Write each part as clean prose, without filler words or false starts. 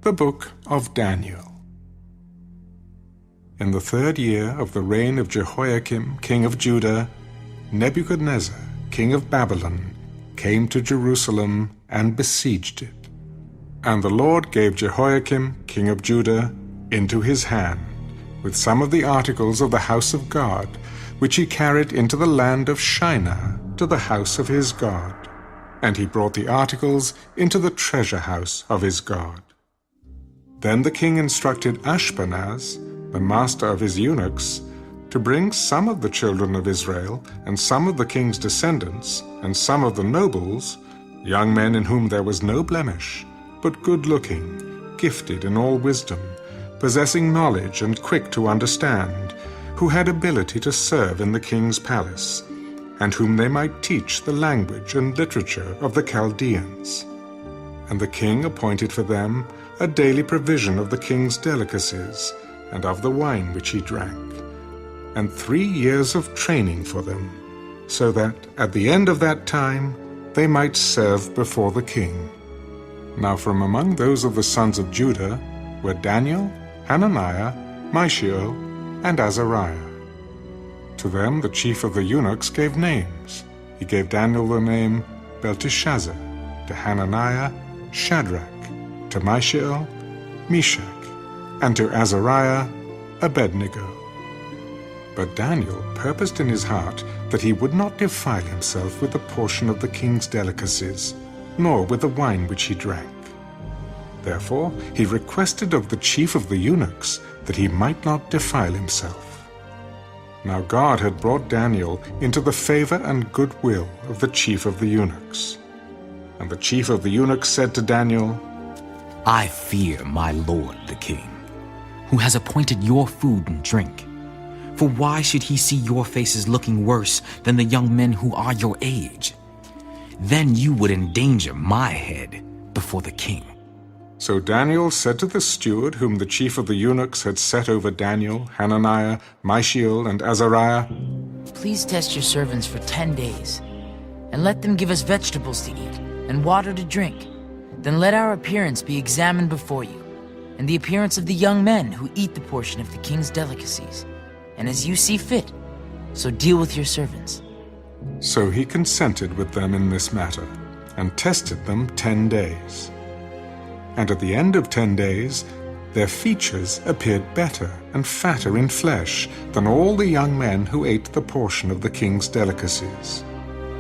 The Book of Daniel. In the 3rd year of the reign of Jehoiakim, king of Judah, Nebuchadnezzar, king of Babylon, came to Jerusalem and besieged it. And the Lord gave Jehoiakim, king of Judah, into his hand, with some of the articles of the house of God, which he carried into the land of Shinar, to the house of his God. And he brought the articles into the treasure house of his God. Then the king instructed Ashpenaz, the master of his eunuchs, to bring some of the children of Israel, and some of the king's descendants, and some of the nobles, young men in whom there was no blemish, but good-looking, gifted in all wisdom, possessing knowledge and quick to understand, who had ability to serve in the king's palace, and whom they might teach the language and literature of the Chaldeans. And the king appointed for them a daily provision of the king's delicacies, and of the wine which he drank, and 3 years of training for them, so that at the end of that time they might serve before the king. Now from among those of the sons of Judah were Daniel, Hananiah, Mishael, and Azariah. To them the chief of the eunuchs gave names. He gave Daniel the name Belteshazzar, to Hananiah, Shadrach, to Mishael, Meshach, and to Azariah, Abednego. But Daniel purposed in his heart that he would not defile himself with a portion of the king's delicacies, nor with the wine which he drank. Therefore he requested of the chief of the eunuchs that he might not defile himself. Now God had brought Daniel into the favor and goodwill of the chief of the eunuchs. And the chief of the eunuchs said to Daniel, I fear my lord the king, who has appointed your food and drink. For why should he see your faces looking worse than the young men who are your age? Then you would endanger my head before the king. So Daniel said to the steward whom the chief of the eunuchs had set over Daniel, Hananiah, Mishael, and Azariah, Please test your servants for 10 days, and let them give us vegetables to eat and water to drink. Then let our appearance be examined before you, and the appearance of the young men who eat the portion of the king's delicacies. And as you see fit, so deal with your servants. So he consented with them in this matter, and tested them 10 days. And at the end of 10 days, their features appeared better and fatter in flesh than all the young men who ate the portion of the king's delicacies.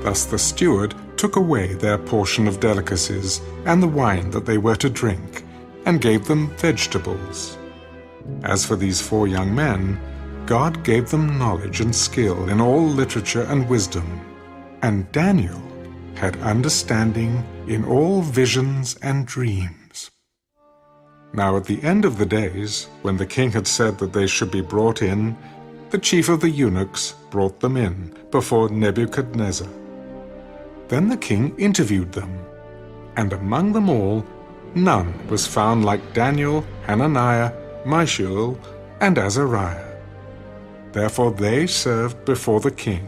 Thus the steward took away their portion of delicacies and the wine that they were to drink, and gave them vegetables. As for these 4 young men, God gave them knowledge and skill in all literature and wisdom, and Daniel had understanding in all visions and dreams. Now at the end of the days, when the king had said that they should be brought in, the chief of the eunuchs brought them in before Nebuchadnezzar. Then the king interviewed them, and among them all none was found like Daniel, Hananiah, Mishael, and Azariah. Therefore they served before the king,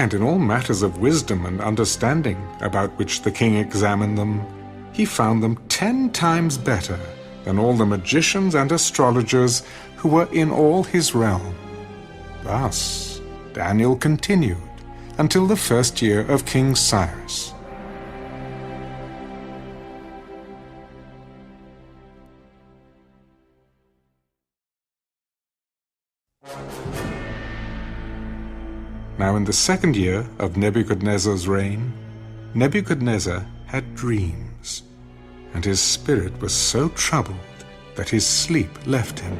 and in all matters of wisdom and understanding about which the king examined them, he found them 10 times better than all the magicians and astrologers who were in all his realm. Thus Daniel continued until the 1st year of King Cyrus. Now in the 2nd year of Nebuchadnezzar's reign, Nebuchadnezzar had dreams, and his spirit was so troubled that his sleep left him.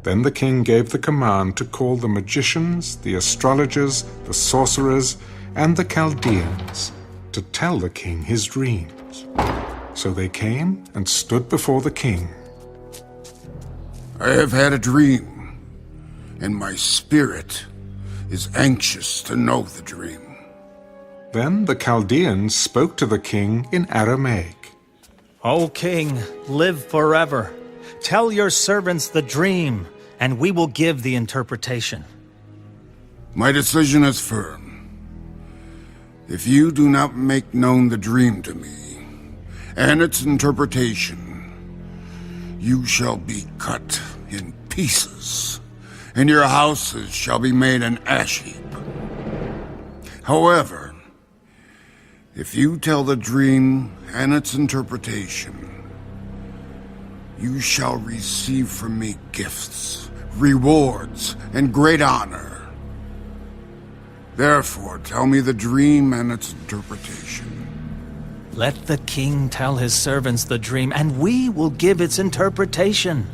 Then the king gave the command to call the magicians, the astrologers, the sorcerers, and the Chaldeans to tell the king his dreams. So they came and stood before the king. I have had a dream, and my spirit is anxious to know the dream. Then the Chaldeans spoke to the king in Aramaic. O king, live forever. Tell your servants the dream, and we will give the interpretation. My decision is firm. If you do not make known the dream to me and its interpretation, you shall be cut in pieces, and your houses shall be made an ash heap. However, if you tell the dream and its interpretation, you shall receive from me gifts, rewards, and great honor. Therefore, tell me the dream and its interpretation. Let the king tell his servants the dream, and we will give its interpretation.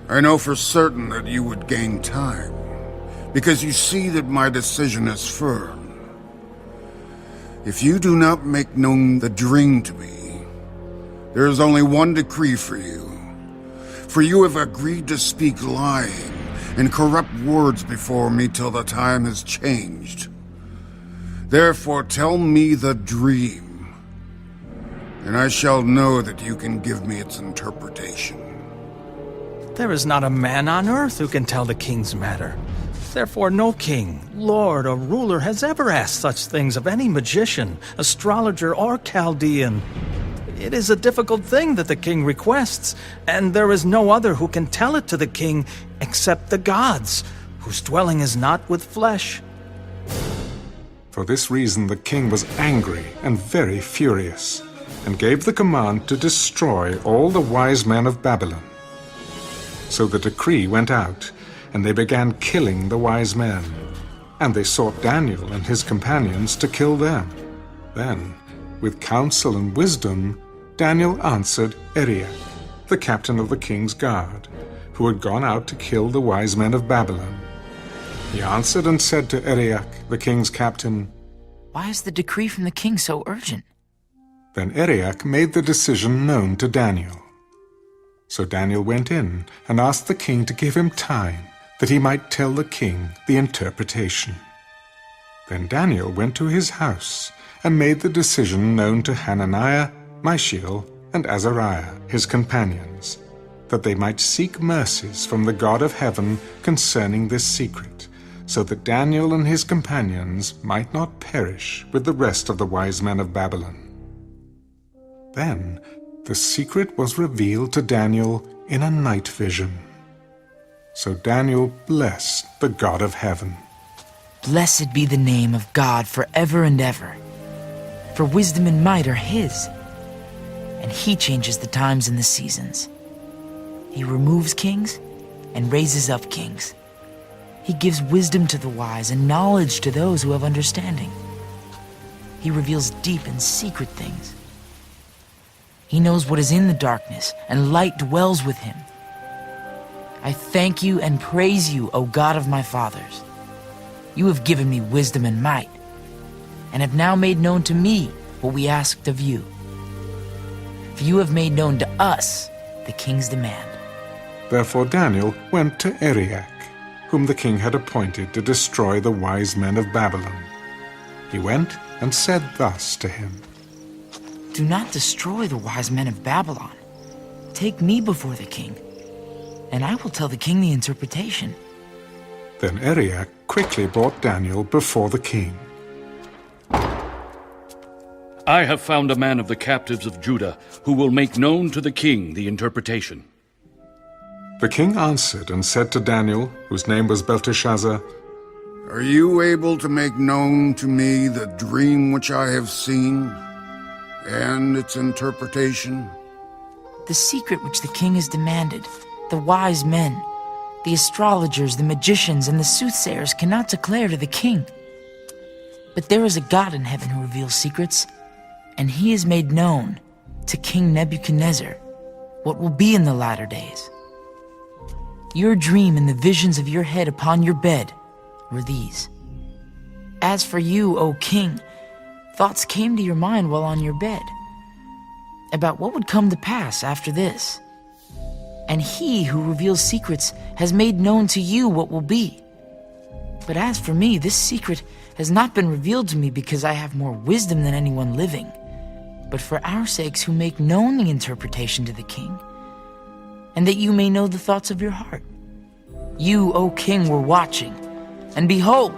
I know for certain that you would gain time, because you see that my decision is firm. If you do not make known the dream to me, there is only one decree for you. For you have agreed to speak lying and corrupt words before me till the time has changed. Therefore tell me the dream, and I shall know that you can give me its interpretation. There is not a man on earth who can tell the king's matter. Therefore no king, lord, or ruler has ever asked such things of any magician, astrologer, or Chaldean. It is a difficult thing that the king requests, and there is no other who can tell it to the king except the gods, whose dwelling is not with flesh. For this reason the king was angry and very furious, and gave the command to destroy all the wise men of Babylon. So the decree went out, and they began killing the wise men. And they sought Daniel and his companions to kill them. Then, with counsel and wisdom, Daniel answered Arioch, the captain of the king's guard, who had gone out to kill the wise men of Babylon. He answered and said to Arioch, the king's captain, Why is the decree from the king so urgent? Then Arioch made the decision known to Daniel. So Daniel went in and asked the king to give him time, that he might tell the king the interpretation. Then Daniel went to his house and made the decision known to Hananiah, Mishael, and Azariah, his companions, that they might seek mercies from the God of heaven concerning this secret, so that Daniel and his companions might not perish with the rest of the wise men of Babylon. Then the secret was revealed to Daniel in a night vision. So Daniel blessed the God of heaven. Blessed be the name of God forever and ever. For wisdom and might are his, and he changes the times and the seasons. He removes kings and raises up kings. He gives wisdom to the wise and knowledge to those who have understanding. He reveals deep and secret things. He knows what is in the darkness, and light dwells with him. I thank you and praise you, O God of my fathers. You have given me wisdom and might, and have now made known to me what we asked of you. For you have made known to us the king's demand. Therefore Daniel went to Arioch, whom the king had appointed to destroy the wise men of Babylon. He went and said thus to him, Do not destroy the wise men of Babylon. Take me before the king, and I will tell the king the interpretation. Then Arioch quickly brought Daniel before the king. I have found a man of the captives of Judah who will make known to the king the interpretation. The king answered and said to Daniel, whose name was Belteshazzar, Are you able to make known to me the dream which I have seen and its interpretation? The secret which the king has demanded, the wise men, the astrologers, the magicians, and the soothsayers cannot declare to the king. But there is a God in heaven who reveals secrets, and he has made known to King Nebuchadnezzar what will be in the latter days. Your dream and the visions of your head upon your bed were these. As for you, O king, thoughts came to your mind while on your bed, about what would come to pass after this. And he who reveals secrets has made known to you what will be. But as for me, this secret has not been revealed to me because I have more wisdom than anyone living, but for our sakes who make known the interpretation to the king, and that you may know the thoughts of your heart. You, O king, were watching, and behold,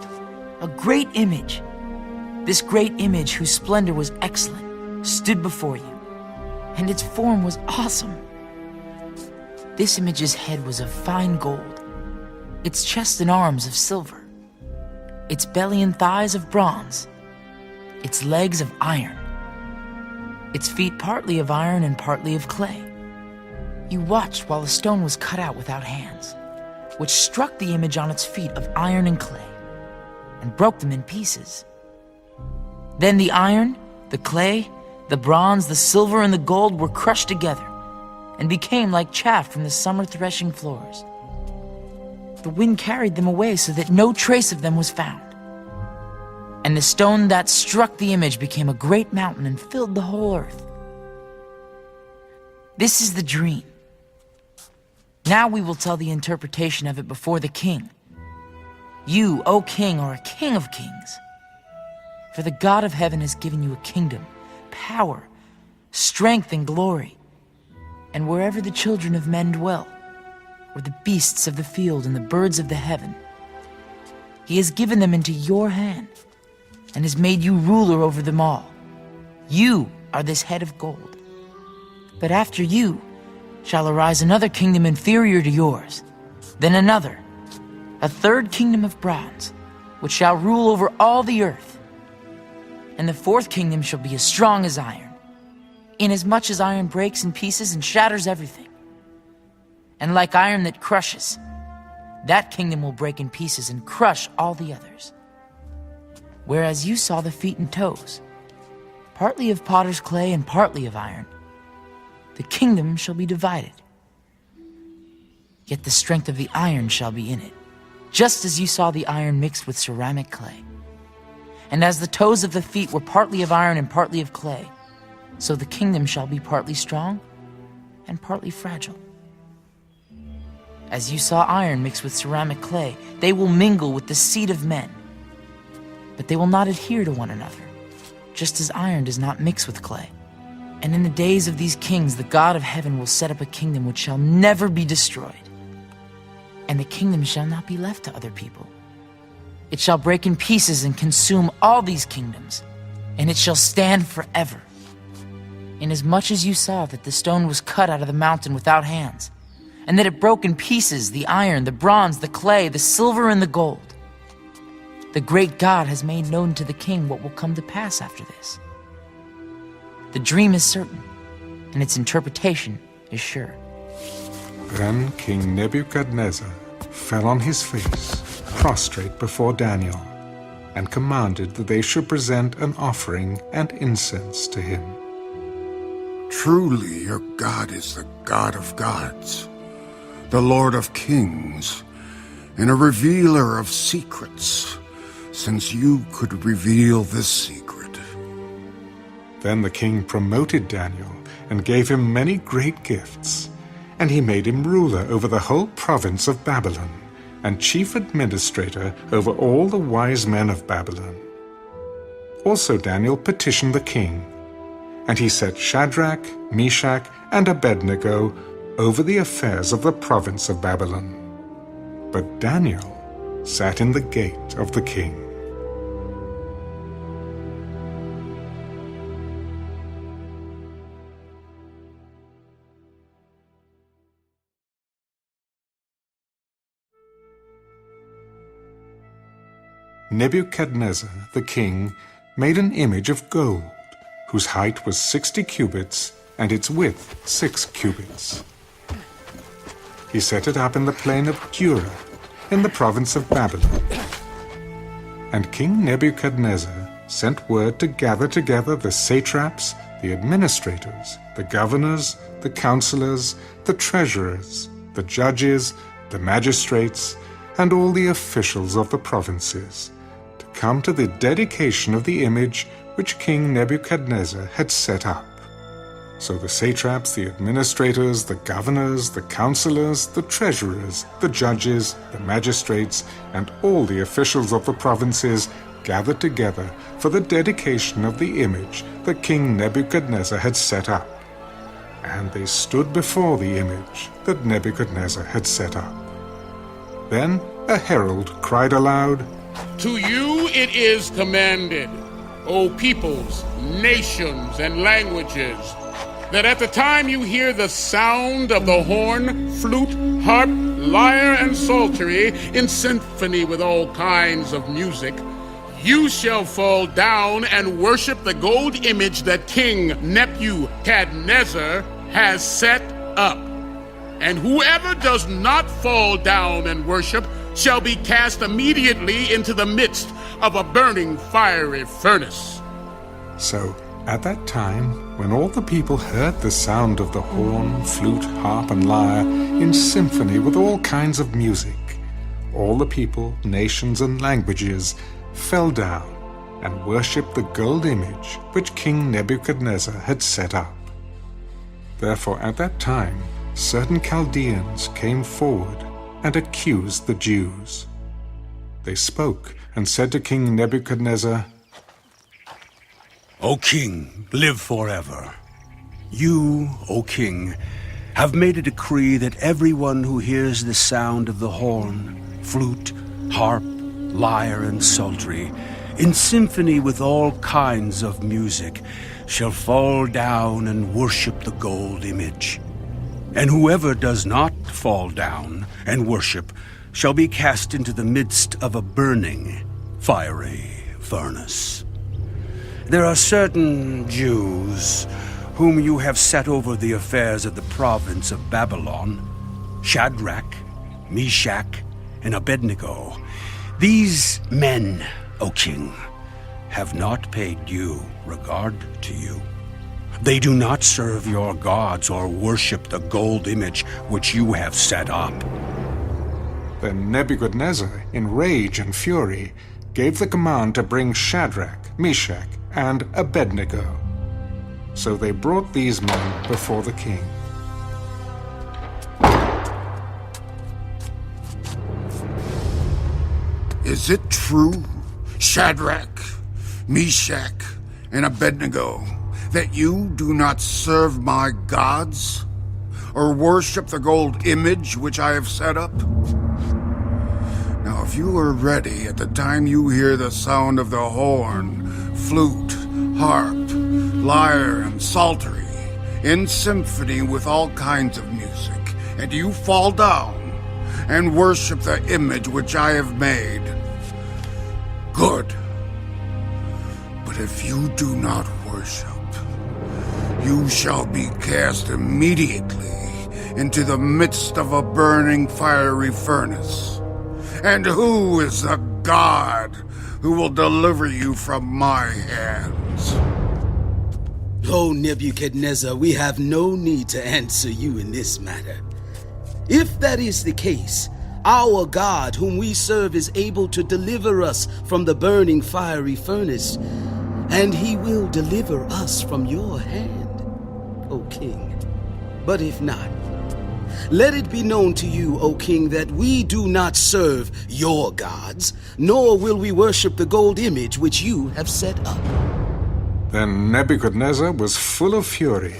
a great image. This great image, whose splendor was excellent, stood before you, and its form was awesome. This image's head was of fine gold, its chest and arms of silver, its belly and thighs of bronze, its legs of iron, its feet partly of iron and partly of clay. You watched while the stone was cut out without hands, which struck the image on its feet of iron and clay, and broke them in pieces. Then the iron, the clay, the bronze, the silver, and the gold were crushed together, and became like chaff from the summer threshing floors. The wind carried them away so that no trace of them was found. And the stone that struck the image became a great mountain and filled the whole earth. This is the dream. Now we will tell the interpretation of it before the king. You, O king, are a king of kings. For the God of heaven has given you a kingdom, power, strength, and glory. And wherever the children of men dwell, or the beasts of the field and the birds of the heaven, he has given them into your hand, and has made you ruler over them all. You are this head of gold. But after you shall arise another kingdom inferior to yours, then another, a third kingdom of bronze, which shall rule over all the earth. And the fourth kingdom shall be as strong as iron, inasmuch as iron breaks in pieces and shatters everything. And like iron that crushes, that kingdom will break in pieces and crush all the others. Whereas you saw the feet and toes, partly of potter's clay and partly of iron, the kingdom shall be divided. Yet the strength of the iron shall be in it, just as you saw the iron mixed with ceramic clay. And as the toes of the feet were partly of iron and partly of clay, so the kingdom shall be partly strong and partly fragile. As you saw iron mixed with ceramic clay, they will mingle with the seed of men, but they will not adhere to one another, just as iron does not mix with clay. And in the days of these kings, the God of heaven will set up a kingdom which shall never be destroyed. And the kingdom shall not be left to other people. It shall break in pieces and consume all these kingdoms, and it shall stand forever. Inasmuch as you saw that the stone was cut out of the mountain without hands, and that it broke in pieces the iron, the bronze, the clay, the silver, and the gold, the great God has made known to the king what will come to pass after this. The dream is certain, and its interpretation is sure. Then King Nebuchadnezzar fell on his face, prostrate before Daniel, and commanded that they should present an offering and incense to him. Truly your God is the God of gods, the Lord of kings, and a revealer of secrets, since you could reveal this secret. Then the king promoted Daniel and gave him many great gifts, and he made him ruler over the whole province of Babylon, and chief administrator over all the wise men of Babylon. Also Daniel petitioned the king, and he set Shadrach, Meshach, and Abednego over the affairs of the province of Babylon. But Daniel sat in the gate of the king. Nebuchadnezzar the king made an image of gold, whose height was 60 cubits, and its width 6 cubits. He set it up in the plain of Dura, in the province of Babylon. And King Nebuchadnezzar sent word to gather together the satraps, the administrators, the governors, the counselors, the treasurers, the judges, the magistrates, and all the officials of the provinces, to come to the dedication of the image which King Nebuchadnezzar had set up. So the satraps, the administrators, the governors, the counselors, the treasurers, the judges, the magistrates, and all the officials of the provinces gathered together for the dedication of the image that King Nebuchadnezzar had set up. And they stood before the image that Nebuchadnezzar had set up. Then a herald cried aloud, "To you it is commanded, O peoples, nations, and languages, that at the time you hear the sound of the horn, flute, harp, lyre, and psaltery in symphony with all kinds of music, you shall fall down and worship the gold image that King Nebuchadnezzar has set up. And whoever does not fall down and worship shall be cast immediately into the midst of a burning fiery furnace. So, at that time, when all the people heard the sound of the horn, flute, harp, and lyre in symphony with all kinds of music, all the people, nations, and languages fell down and worshipped the gold image which King Nebuchadnezzar had set up. Therefore, at that time, certain Chaldeans came forward and accused the Jews. They spoke and said to King Nebuchadnezzar, O king, live forever. You, O king, have made a decree that everyone who hears the sound of the horn, flute, harp, lyre, and psaltery, in symphony with all kinds of music, shall fall down and worship the gold image. And whoever does not fall down and worship shall be cast into the midst of a burning, fiery furnace. There are certain Jews whom you have set over the affairs of the province of Babylon, Shadrach, Meshach, and Abednego. These men, O king, have not paid due regard to you. They do not serve your gods or worship the gold image which you have set up. Then Nebuchadnezzar, in rage and fury, gave the command to bring Shadrach, Meshach, and Abednego. So they brought these men before the king. Is it true, Shadrach, Meshach, and Abednego, that you do not serve my gods, or worship the gold image which I have set up? Now, if you are ready at the time you hear the sound of the horn, flute, harp, lyre, and psaltery, in symphony with all kinds of music, and you fall down and worship the image which I have made, good. But if you do not worship, you shall be cast immediately into the midst of a burning fiery furnace. And who is the God who will deliver you from my hands? O Nebuchadnezzar, we have no need to answer you in this matter. If that is the case, our God whom we serve is able to deliver us from the burning fiery furnace, and he will deliver us from your hand, O king. But if not, let it be known to you, O king, that we do not serve your gods, nor will we worship the gold image which you have set up. Then Nebuchadnezzar was full of fury,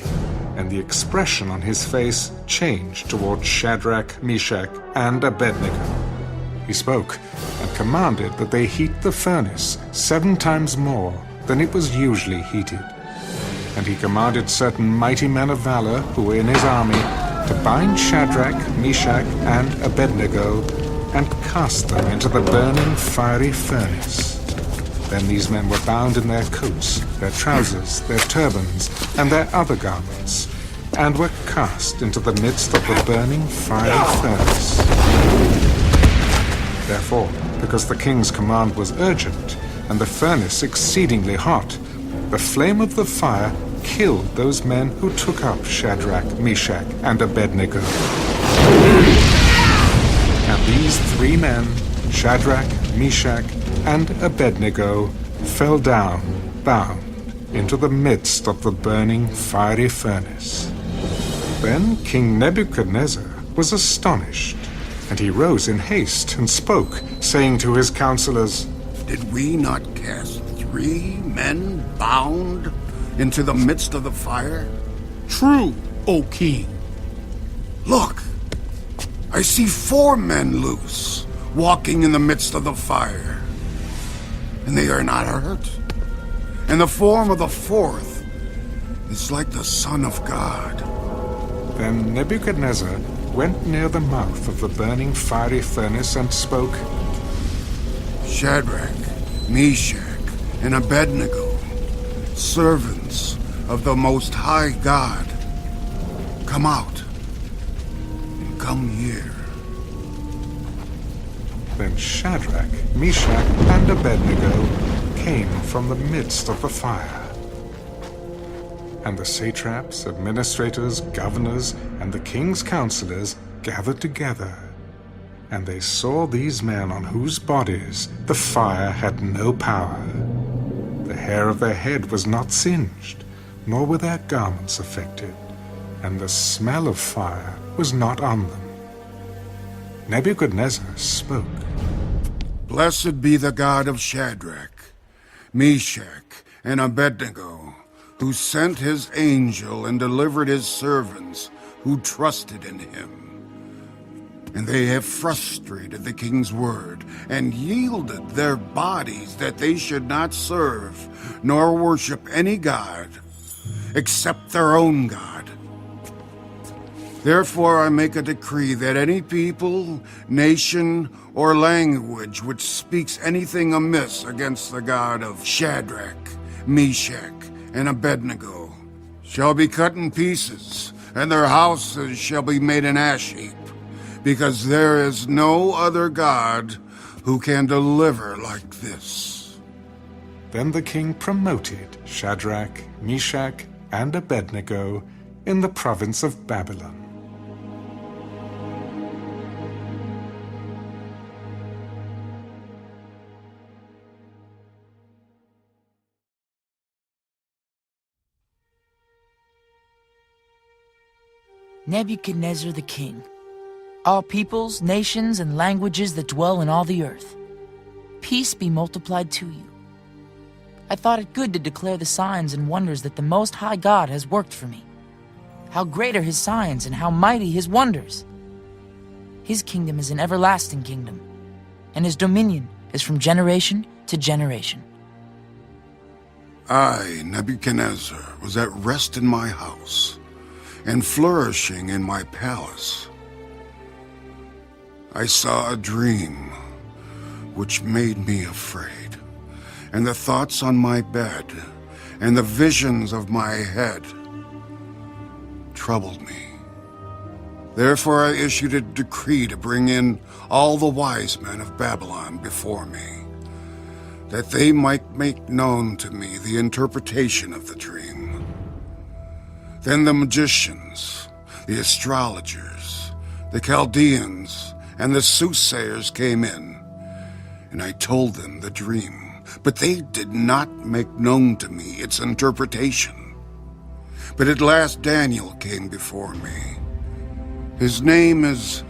and the expression on his face changed toward Shadrach, Meshach, and Abednego. He spoke and commanded that they heat the furnace 7 times more than it was usually heated. And he commanded certain mighty men of valor who were in his army to bind Shadrach, Meshach, and Abednego and cast them into the burning fiery furnace. Then these men were bound in their coats, their trousers, their turbans, and their other garments, and were cast into the midst of the burning fiery furnace. Therefore, because the king's command was urgent, and the furnace exceedingly hot, the flame of the fire killed those men who took up Shadrach, Meshach, and Abednego. And these 3 men, Shadrach, Meshach, and Abednego, fell down, bound, into the midst of the burning fiery furnace. Then King Nebuchadnezzar was astonished, and he rose in haste and spoke, saying to his counselors, Did we not cast 3 men bound into the midst of the fire? True, O king. Look, I see 4 men loose, walking in the midst of the fire, and they are not hurt. And the form of the 4th is like the Son of God. Then Nebuchadnezzar went near the mouth of the burning fiery furnace and spoke, Shadrach, Meshach, and Abednego, servants of the Most High God, come out and come here. Then Shadrach, Meshach, and Abednego came from the midst of the fire. And the satraps, administrators, governors, and the king's counselors gathered together. And they saw these men on whose bodies the fire had no power. The hair of their head was not singed, nor were their garments affected, and the smell of fire was not on them. Nebuchadnezzar spoke. Blessed be the God of Shadrach, Meshach, and Abednego, who sent his angel and delivered his servants who trusted in him. And they have frustrated the king's word and yielded their bodies that they should not serve nor worship any god except their own God. Therefore I make a decree that any people, nation, or language which speaks anything amiss against the God of Shadrach, Meshach, and Abednego shall be cut in pieces, and their houses shall be made an ash heap, because there is no other God who can deliver like this. Then the king promoted Shadrach, Meshach, and Abednego in the province of Babylon. Nebuchadnezzar the king, all peoples, nations, and languages that dwell in all the earth, peace be multiplied to you. I thought it good to declare the signs and wonders that the Most High God has worked for me. How great are his signs and how mighty his wonders! His kingdom is an everlasting kingdom, and his dominion is from generation to generation. I, Nebuchadnezzar, was at rest in my house, and flourishing in my palace. I saw a dream which made me afraid, and the thoughts on my bed and the visions of my head troubled me. Therefore I issued a decree to bring in all the wise men of Babylon before me, that they might make known to me the interpretation of the dream. Then the magicians, the astrologers, the Chaldeans, and the soothsayers came in, and I told them the dream, but they did not make known to me its interpretation. But at last Daniel came before me. His name is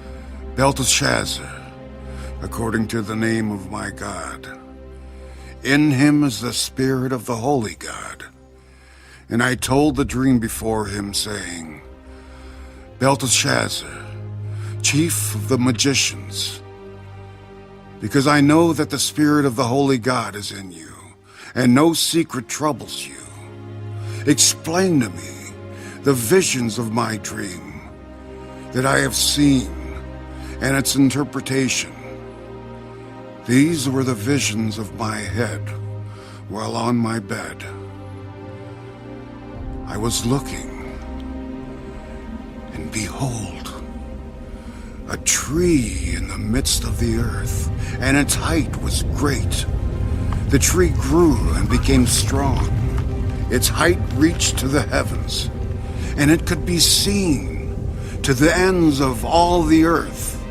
Belteshazzar, according to the name of my God. In him is the spirit of the holy God. And I told the dream before him, saying, Belteshazzar, chief of the magicians, because I know that the spirit of the holy God is in you, and no secret troubles you. Explain to me the visions of my dream that I have seen, and its interpretation. These were the visions of my head while on my bed. I was looking, and behold, a tree in the midst of the earth, and its height was great. The tree grew and became strong. Its height reached to the heavens, and it could be seen to the ends of all the earth.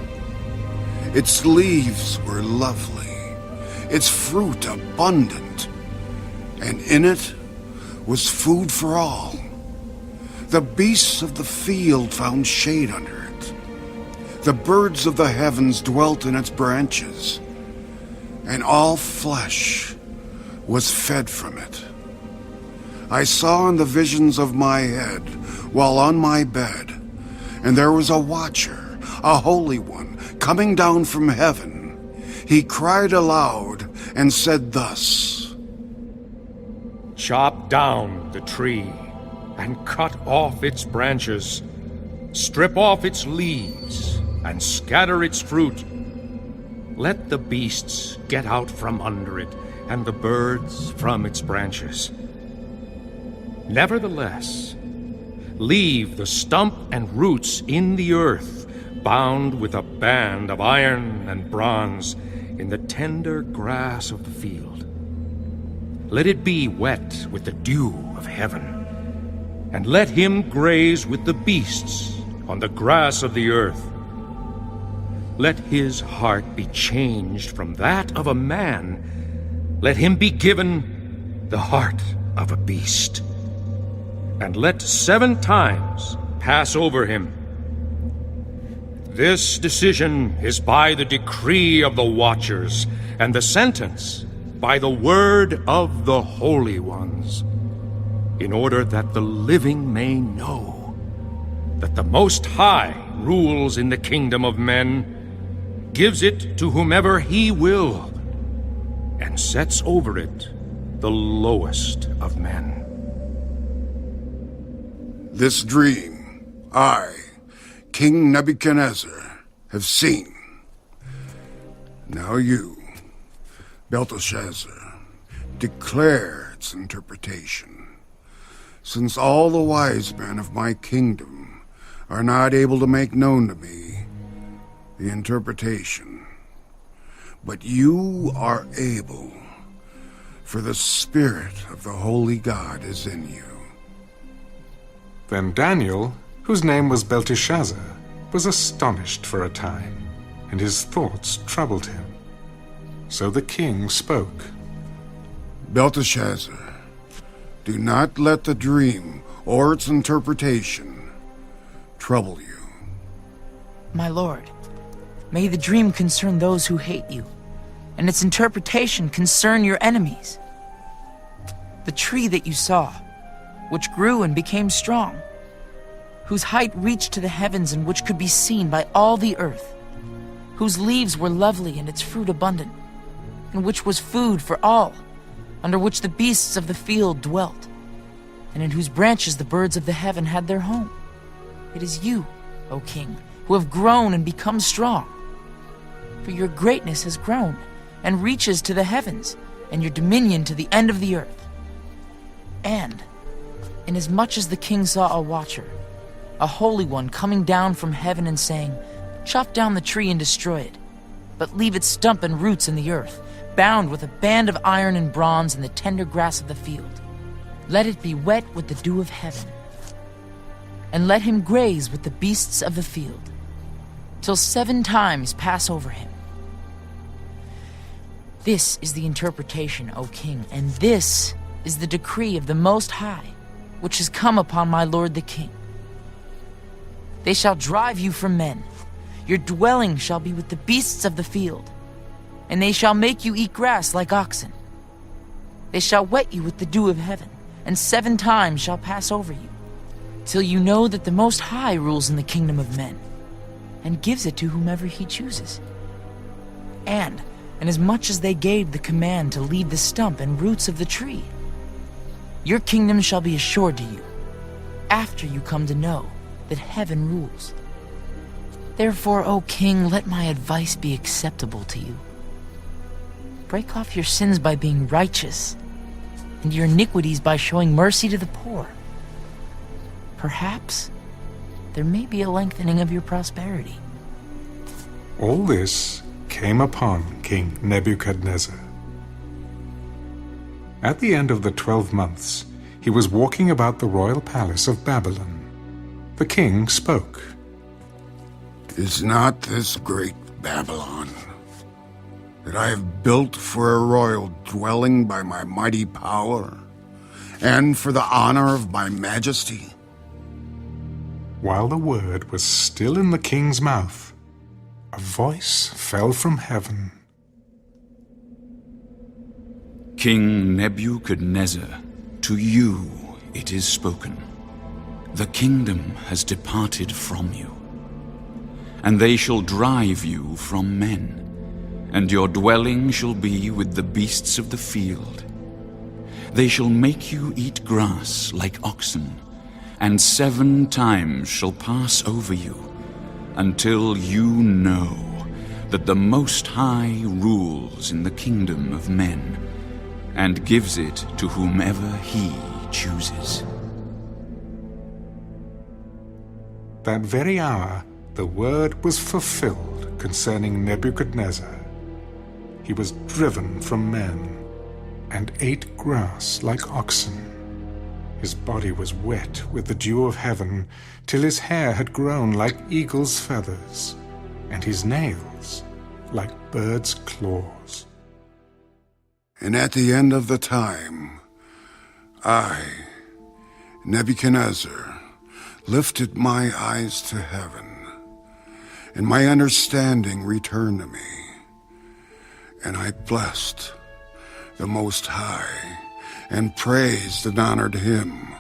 Its leaves were lovely, its fruit abundant, and in it was food for all. The beasts of the field found shade under it. The birds of the heavens dwelt in its branches, and all flesh was fed from it. I saw in the visions of my head while on my bed, and there was a watcher, a holy one, coming down from heaven. He cried aloud and said thus, Chop down the tree and cut off its branches, strip off its leaves, and scatter its fruit. Let the beasts get out from under it, and the birds from its branches. Nevertheless, leave the stump and roots in the earth, bound with a band of iron and bronze, in the tender grass of the field. Let it be wet with the dew of heaven, and let him graze with the beasts on the grass of the earth. Let his heart be changed from that of a man. Let him be given the heart of a beast. And let 7 times pass over him. This decision is by the decree of the watchers, and the sentence by the word of the holy ones, in order that the living may know that the Most High rules in the kingdom of men, gives it to whomever he will, and sets over it the lowest of men. This dream, I, King Nebuchadnezzar, have seen. Now you, Belteshazzar, declare its interpretation, since all the wise men of my kingdom are not able to make known to me the interpretation. But you are able, for the Spirit of the Holy God is in you. Then Daniel, whose name was Belteshazzar, was astonished for a time, and his thoughts troubled him. So the king spoke. Belteshazzar, do not let the dream or its interpretation trouble you. My lord, may the dream concern those who hate you, and its interpretation concern your enemies. The tree that you saw, which grew and became strong, whose height reached to the heavens and which could be seen by all the earth, whose leaves were lovely and its fruit abundant, and which was food for all, under which the beasts of the field dwelt, and in whose branches the birds of the heaven had their home. It is you, O king, who have grown and become strong. For your greatness has grown and reaches to the heavens, and your dominion to the end of the earth. And inasmuch as the king saw a watcher, a holy one, coming down from heaven and saying, "Chop down the tree and destroy it, but leave its stump and roots in the earth, bound with a band of iron and bronze in the tender grass of the field. Let it be wet with the dew of heaven, and let him graze with the beasts of the field, till 7 times pass over him." This is the interpretation, O king, and this is the decree of the Most High, which has come upon my lord the king. They shall drive you from men. Your dwelling shall be with the beasts of the field, and they shall make you eat grass like oxen. They shall wet you with the dew of heaven, and 7 times shall pass over you, till you know that the Most High rules in the kingdom of men, and gives it to whomever he chooses. And inasmuch as they gave the command to leave the stump and roots of the tree, your kingdom shall be assured to you, after you come to know that heaven rules. Therefore, O king, let my advice be acceptable to you. Break off your sins by being righteous, and your iniquities by showing mercy to the poor. Perhaps there may be a lengthening of your prosperity. All this came upon King Nebuchadnezzar. At the end of the 12 months, he was walking about the royal palace of Babylon. The king spoke. Is not this great Babylon, that I have built for a royal dwelling by my mighty power, and for the honor of my majesty? While the word was still in the king's mouth, a voice fell from heaven. King Nebuchadnezzar, to you it is spoken. The kingdom has departed from you, and they shall drive you from men, and your dwelling shall be with the beasts of the field. They shall make you eat grass like oxen, and 7 times shall pass over you, until you know that the Most High rules in the kingdom of men, and gives it to whomever he chooses. That very hour the word was fulfilled concerning Nebuchadnezzar. He was driven from men, and ate grass like oxen. His body was wet with the dew of heaven, till his hair had grown like eagle's feathers, and his nails like birds' claws. And at the end of the time, I, Nebuchadnezzar, lifted my eyes to heaven, and my understanding returned to me, and I blessed the Most High, and praised and honored him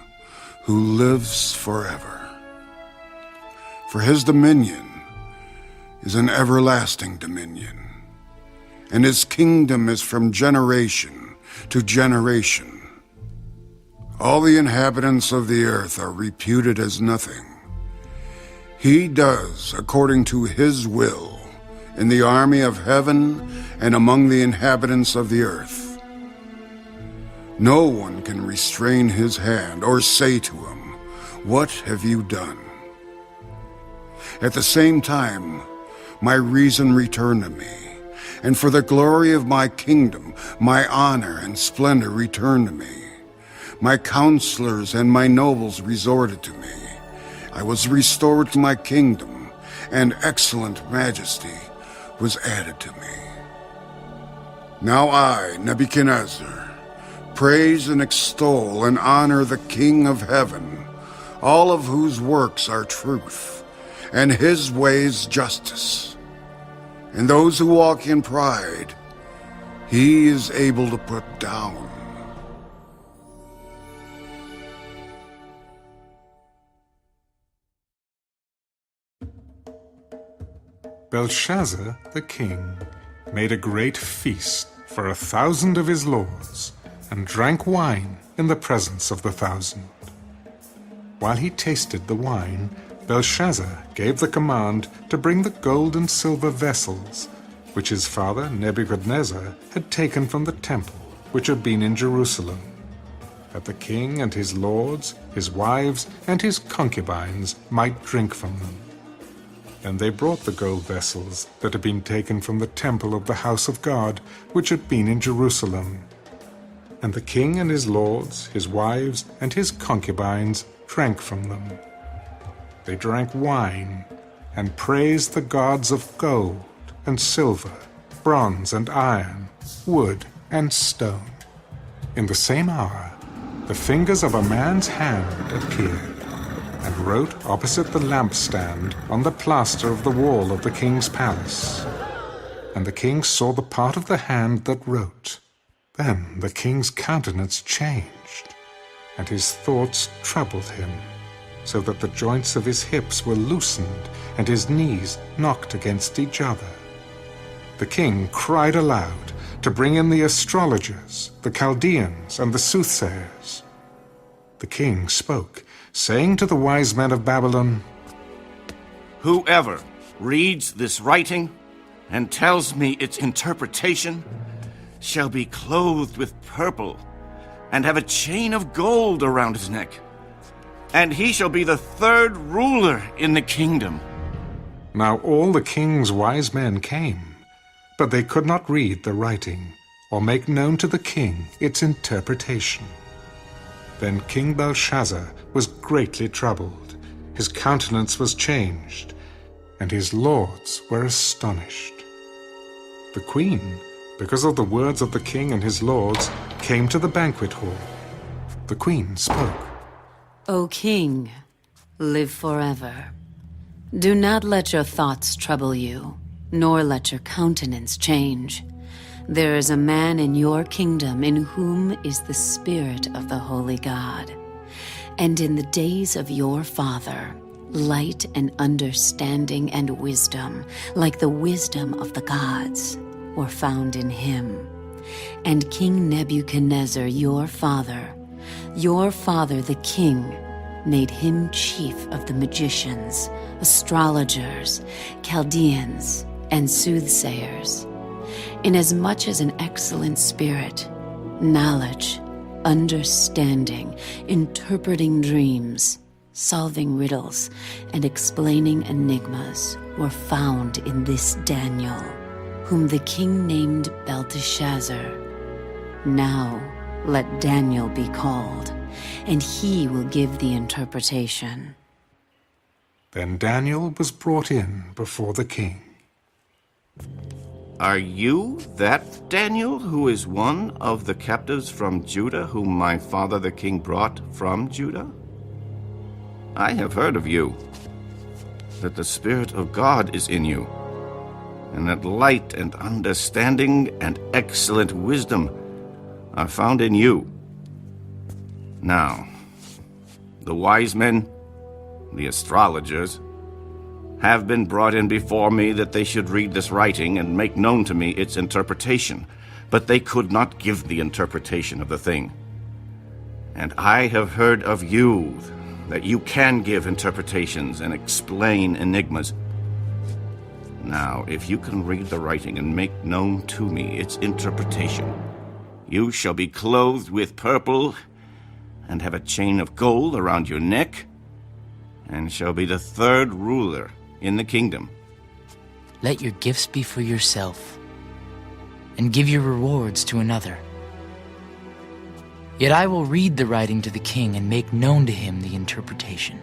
who lives forever. For his dominion is an everlasting dominion, and his kingdom is from generation to generation. All the inhabitants of the earth are reputed as nothing. He does according to his will in the army of heaven and among the inhabitants of the earth. No one can restrain his hand or say to him, "What have you done?" At the same time, my reason returned to me, and for the glory of my kingdom, my honor and splendor returned to me. My counselors and my nobles resorted to me. I was restored to my kingdom, and excellent majesty was added to me. Now I, Nebuchadnezzar, praise and extol and honor the King of heaven, all of whose works are truth, and his ways justice. And those who walk in pride, he is able to put down. Belshazzar the king made a great feast for 1,000 of his lords, and drank wine in the presence of the 1,000. While he tasted the wine, Belshazzar gave the command to bring the gold and silver vessels, which his father Nebuchadnezzar had taken from the temple which had been in Jerusalem, that the king and his lords, his wives, and his concubines might drink from them. And they brought the gold vessels that had been taken from the temple of the house of God, which had been in Jerusalem. And the king and his lords, his wives, and his concubines drank from them. They drank wine, and praised the gods of gold and silver, bronze and iron, wood and stone. In the same hour, the fingers of a man's hand appeared, and wrote opposite the lampstand on the plaster of the wall of the king's palace. And the king saw the part of the hand that wrote. Then the king's countenance changed, and his thoughts troubled him, so that the joints of his hips were loosened, and his knees knocked against each other. The king cried aloud to bring in the astrologers, the Chaldeans, and the soothsayers. The king spoke, saying to the wise men of Babylon, "Whoever reads this writing and tells me its interpretation shall be clothed with purple and have a chain of gold around his neck, and he shall be the 3rd ruler in the kingdom." Now all the king's wise men came, but they could not read the writing, or make known to the king its interpretation. Then King Belshazzar was greatly troubled, his countenance was changed, and his lords were astonished. The queen, because of the words of the king and his lords, came to the banquet hall. The queen spoke. O king, live forever. Do not let your thoughts trouble you, nor let your countenance change. There is a man in your kingdom in whom is the Spirit of the Holy God. And in the days of your father, light and understanding and wisdom, like the wisdom of the gods, were found in him. And King Nebuchadnezzar, your father the king, made him chief of the magicians, astrologers, Chaldeans, and soothsayers, inasmuch as an excellent spirit, knowledge, understanding, interpreting dreams, solving riddles, and explaining enigmas were found in this Daniel, whom the king named Belteshazzar. Now let Daniel be called, and he will give the interpretation. Then Daniel was brought in before the king. Are you that Daniel, who is one of the captives from Judah, whom my father the king brought from Judah? I have heard of you, that the Spirit of God is in you, and that light and understanding and excellent wisdom are found in you. Now, the wise men, the astrologers, have been brought in before me that they should read this writing and make known to me its interpretation, but they could not give the interpretation of the thing. And I have heard of you, that you can give interpretations and explain enigmas. Now, if you can read the writing and make known to me its interpretation, you shall be clothed with purple, and have a chain of gold around your neck, and shall be the third ruler in the kingdom. Let your gifts be for yourself, and give your rewards to another. Yet I will read the writing to the king and make known to him the interpretation.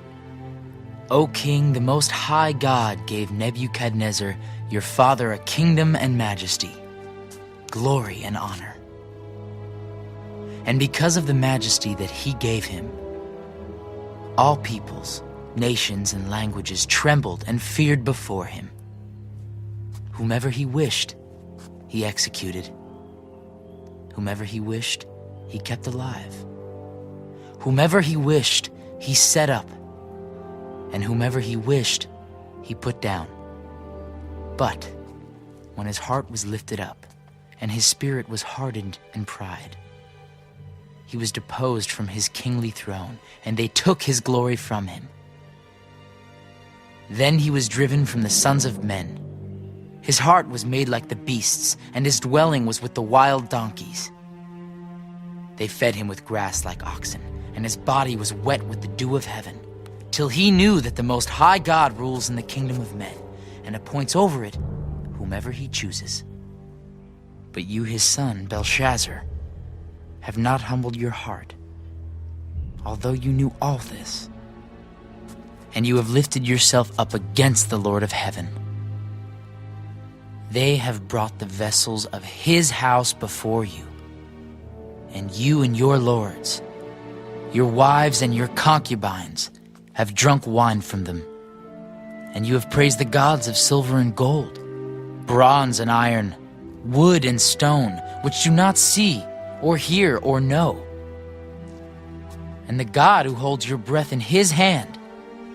O king, the Most High God gave Nebuchadnezzar, your father, a kingdom and majesty, glory and honor. And because of the majesty that he gave him, all peoples, nations, and languages trembled and feared before him. Whomever he wished, he executed. Whomever he wished, he kept alive. Whomever he wished, he set up. And whomever he wished, he put down. But when his heart was lifted up, and his spirit was hardened in pride, he was deposed from his kingly throne, and they took his glory from him. Then he was driven from the sons of men. His heart was made like the beasts, and his dwelling was with the wild donkeys. They fed him with grass like oxen, and his body was wet with the dew of heaven, till he knew that the Most High God rules in the kingdom of men, and appoints over it whomever he chooses. But you, his son, Belshazzar, have not humbled your heart, although you knew all this. And you have lifted yourself up against the Lord of heaven. They have brought the vessels of his house before you, and you and your lords, your wives and your concubines, have drunk wine from them. And you have praised the gods of silver and gold, bronze and iron, wood and stone, which do not see, or hear, or know. And the God who holds your breath in his hand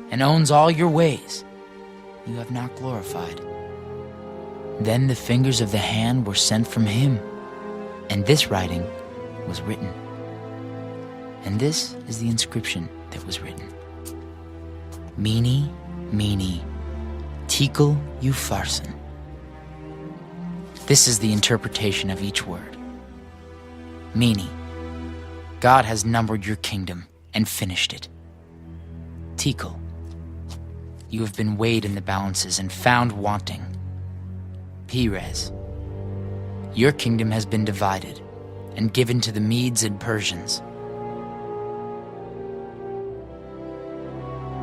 and owns all your ways, you have not glorified. Then the fingers of the hand were sent from him, and this writing was written. And this is the inscription that was written: Mene, Mene, Tekel Upharsin. This is the interpretation of each word. Mene, God has numbered your kingdom and finished it. Tekel, you have been weighed in the balances and found wanting. Perez, your kingdom has been divided and given to the Medes and Persians.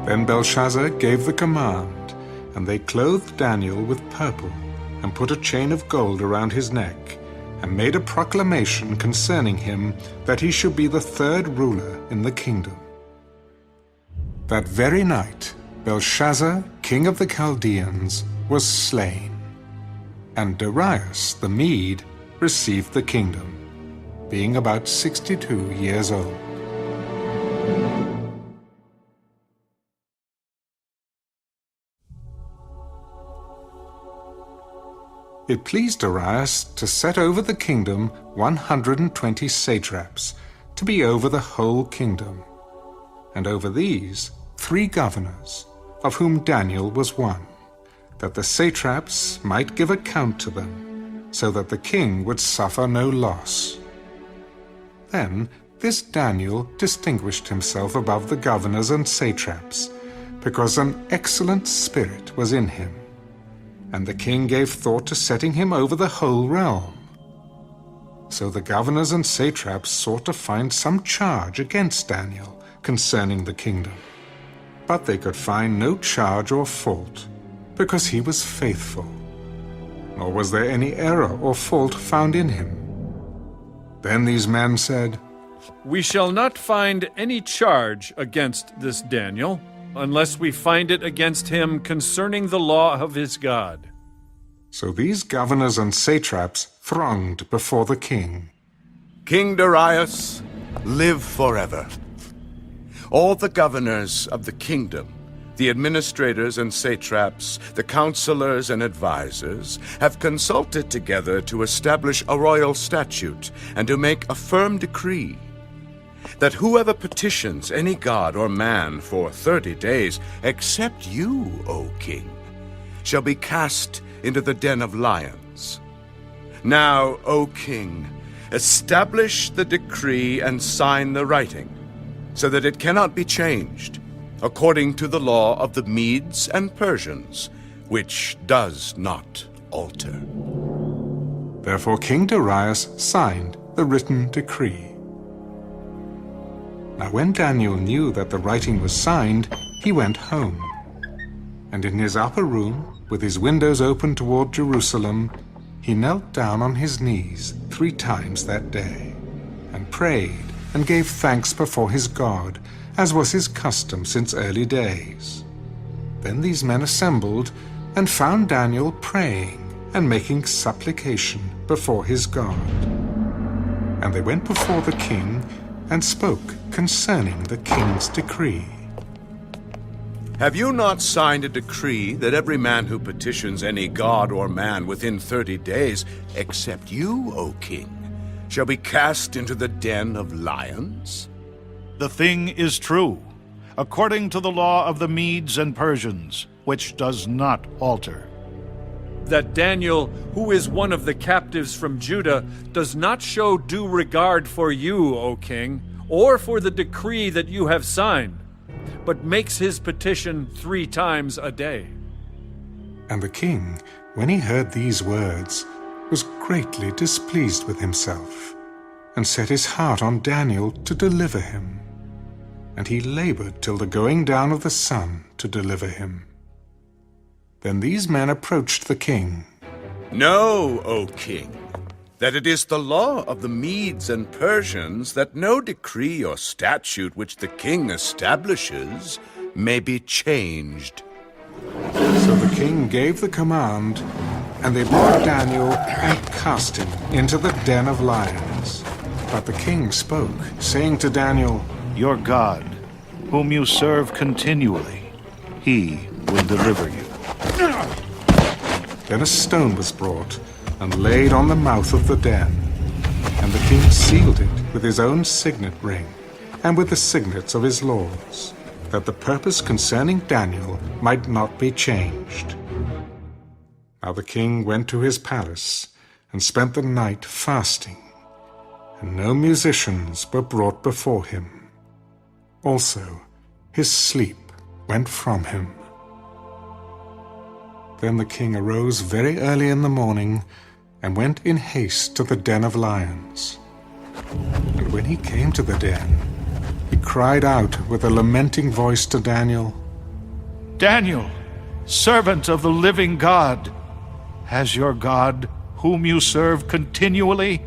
Then Belshazzar gave the command, and they clothed Daniel with purple, and put a chain of gold around his neck, and made a proclamation concerning him that he should be the third ruler in the kingdom. That very night Belshazzar, king of the Chaldeans, was slain, and Darius the Mede received the kingdom, being about 62 years old. It pleased Darius to set over the kingdom 120 satraps, to be over the whole kingdom. and over these 3 governors, of whom Daniel was one, that the satraps might give account to them, so that the king would suffer no loss. Then this Daniel distinguished himself above the governors and satraps, because an excellent spirit was in him, and the king gave thought to setting him over the whole realm. So the governors and satraps sought to find some charge against Daniel concerning the kingdom. But they could find no charge or fault, because he was faithful, nor was there any error or fault found in him. Then these men said, "We shall not find any charge against this Daniel, unless we find it against him concerning the law of his God." So these governors and satraps thronged before the king. King Darius, live forever. All the governors of the kingdom, the administrators and satraps, the counselors and advisors, have consulted together to establish a royal statute and to make a firm decree that whoever petitions any god or man for 30 days, except you, O king, shall be cast into the den of lions. Now, O king, establish the decree and sign the writing, so that it cannot be changed, according to the law of the Medes and Persians, which does not alter. Therefore King Darius signed the written decree. Now when Daniel knew that the writing was signed, he went home. And in his upper room, with his windows open toward Jerusalem, he knelt down on his knees 3 times that day, and prayed and gave thanks before his God, as was his custom since early days. Then these men assembled and found Daniel praying and making supplication before his God. And they went before the king and spoke concerning the king's decree. Have you not signed a decree that every man who petitions any god or man within 30 days, except you, O king, shall be cast into the den of lions? The thing is true, according to the law of the Medes and Persians, which does not alter. That Daniel, who is one of the captives from Judah, does not show due regard for you, O king, or for the decree that you have signed, but makes his petition 3 times a day. And the king, when he heard these words, was greatly displeased with himself, and set his heart on Daniel to deliver him. And he labored till the going down of the sun to deliver him. Then these men approached the king. Know, O king, that it is the law of the Medes and Persians that no decree or statute which the king establishes may be changed. So the king gave the command, and they brought Daniel and cast him into the den of lions. But the king spoke, saying to Daniel, Your God, whom you serve continually, he will deliver you. Then a stone was brought and laid on the mouth of the den, and the king sealed it with his own signet ring and with the signets of his lords, that the purpose concerning Daniel might not be changed. Now the king went to his palace and spent the night fasting, and no musicians were brought before him. Also his sleep went from him. Then the king arose very early in the morning and went in haste to the den of lions. And when he came to the den, he cried out with a lamenting voice to Daniel, Daniel, servant of the living God, has your God, whom you serve continually,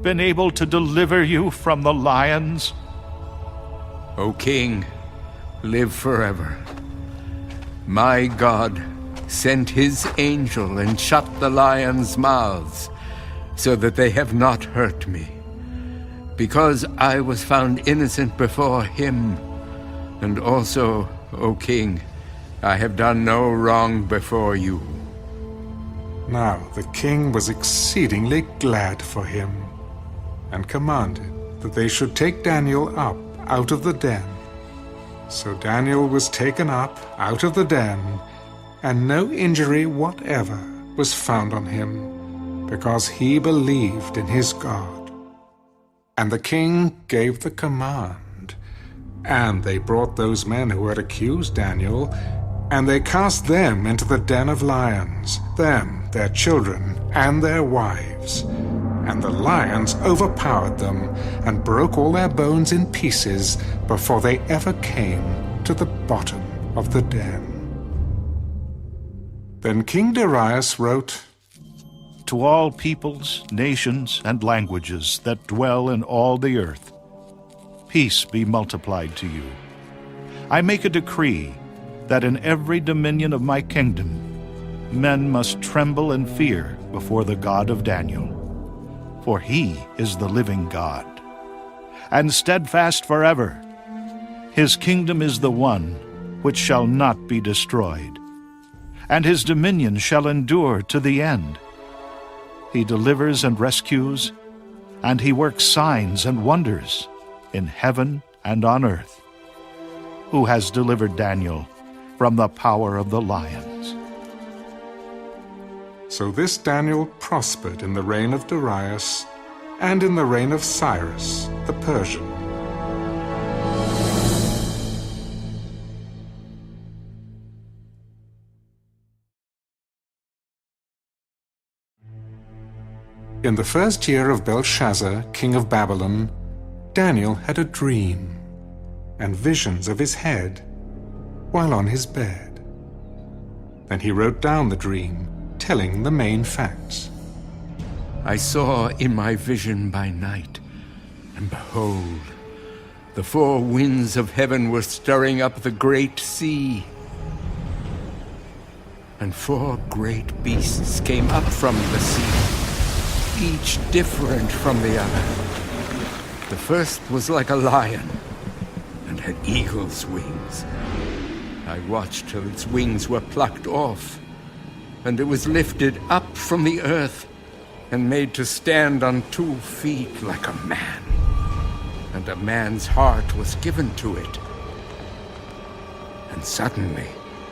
been able to deliver you from the lions? O king, live forever. My God sent his angel and shut the lions' mouths, so that they have not hurt me, because I was found innocent before him. And also, O king, I have done no wrong before you. Now the king was exceedingly glad for him, and commanded that they should take Daniel up out of the den. So Daniel was taken up out of the den, and no injury whatever was found on him, because he believed in his God. And the king gave the command, and they brought those men who had accused Daniel, and they cast them into the den of lions, them, their children, and their wives. And the lions overpowered them, and broke all their bones in pieces, before they ever came to the bottom of the den. Then King Darius wrote, To all peoples, nations, and languages that dwell in all the earth, peace be multiplied to you. I make a decree that in every dominion of my kingdom, men must tremble and fear before the God of Daniel. For he is the living God, and steadfast forever. His kingdom is the one which shall not be destroyed, and his dominion shall endure to the end. He delivers and rescues, and he works signs and wonders in heaven and on earth, who has delivered Daniel from the power of the lions. So this Daniel prospered in the reign of Darius and in the reign of Cyrus the Persian. In the first year of Belshazzar, king of Babylon, Daniel had a dream and visions of his head while on his bed. Then he wrote down the dream, telling the main facts. I saw in my vision by night, and behold, the four winds of heaven were stirring up the great sea. And four great beasts came up from the sea, each different from the other. The first was like a lion, and had eagle's wings. I watched till its wings were plucked off, and it was lifted up from the earth, and made to stand on 2 feet like a man. And a man's heart was given to it. And suddenly,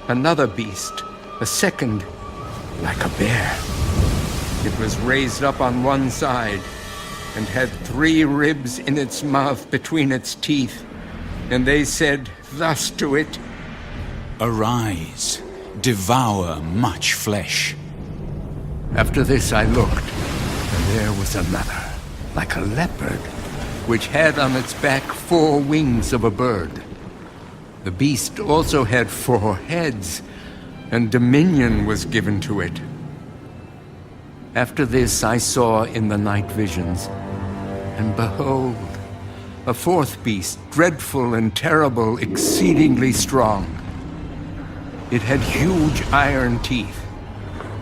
another beast, a second, like a bear. It was raised up on one side, and had 3 ribs in its mouth between its teeth. And they said thus to it, Arise, devour much flesh. After this I looked, and there was another, like a leopard, which had on its back 4 wings of a bird. The beast also had 4 heads, and dominion was given to it. After this I saw in the night visions, and behold, a 4th beast, dreadful and terrible, exceedingly strong. It had huge iron teeth.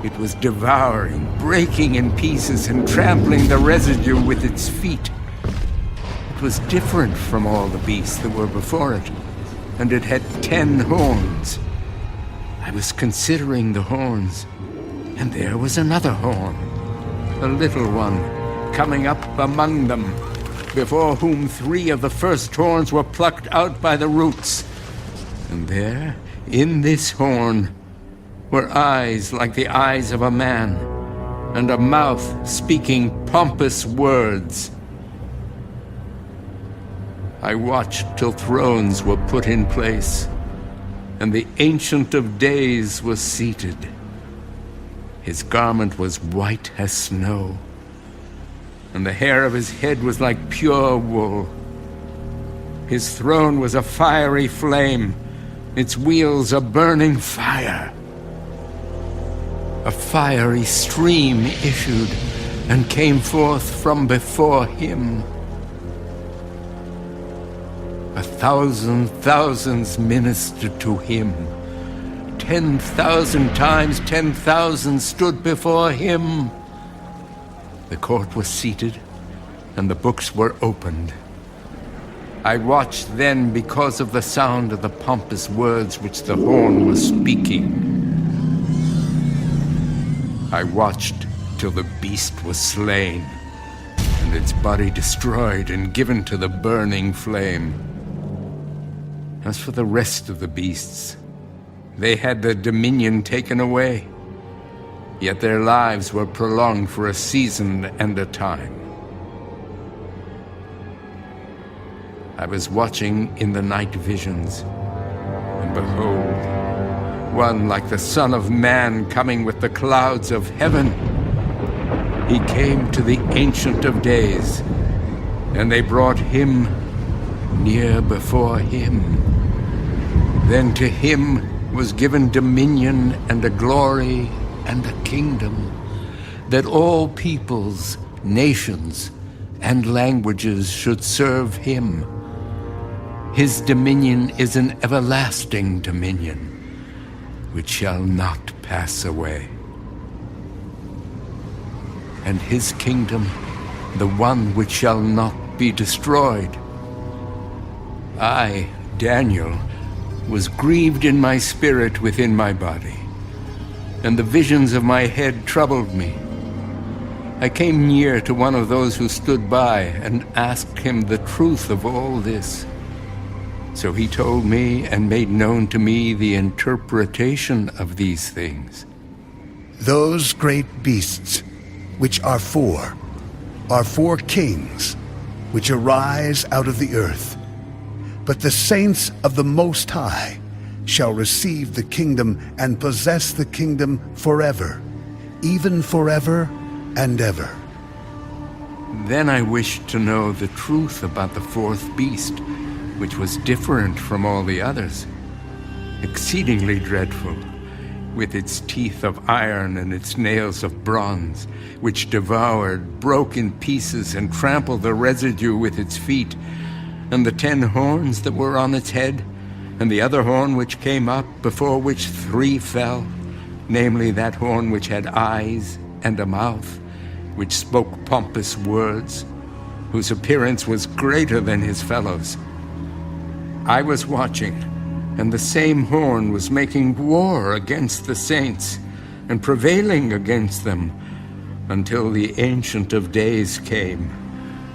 It was devouring, breaking in pieces, and trampling the residue with its feet. It was different from all the beasts that were before it, and it had 10 horns. I was considering the horns, and there was another horn, a little one, coming up among them, before whom 3 of the first horns were plucked out by the roots. And there, in this horn, were eyes like the eyes of a man, and a mouth speaking pompous words. I watched till thrones were put in place, and the Ancient of Days was seated. His garment was white as snow, and the hair of his head was like pure wool. His throne was a fiery flame, its wheels a burning fire. A fiery stream issued and came forth from before him. 1,000 thousands ministered to him. 10,000 times 10,000 stood before him. The court was seated, and the books were opened. I watched then because of the sound of the pompous words which the horn was speaking. I watched till the beast was slain, and its body destroyed and given to the burning flame. As for the rest of the beasts, they had their dominion taken away, yet their lives were prolonged for a season and a time. I was watching in the night visions, and behold, one like the Son of Man coming with the clouds of heaven. He came to the Ancient of Days, and they brought him near before him. Then to him was given dominion and a glory and a kingdom, that all peoples, nations, and languages should serve him. His dominion is an everlasting dominion, which shall not pass away. And his kingdom, the one which shall not be destroyed. I, Daniel, was grieved in my spirit within my body, and the visions of my head troubled me. I came near to one of those who stood by and asked him the truth of all this. So he told me and made known to me the interpretation of these things. Those great beasts, which are four kings, which arise out of the earth. But the saints of the Most High shall receive the kingdom and possess the kingdom forever, even forever and ever. Then I wished to know the truth about the fourth beast, which was different from all the others, exceedingly dreadful, with its teeth of iron and its nails of bronze, which devoured, broke in pieces, and trampled the residue with its feet, and the 10 horns that were on its head, and the other horn which came up, before which 3 fell, namely that horn which had eyes and a mouth, which spoke pompous words, whose appearance was greater than his fellows. I was watching, and the same horn was making war against the saints, and prevailing against them, until the Ancient of Days came,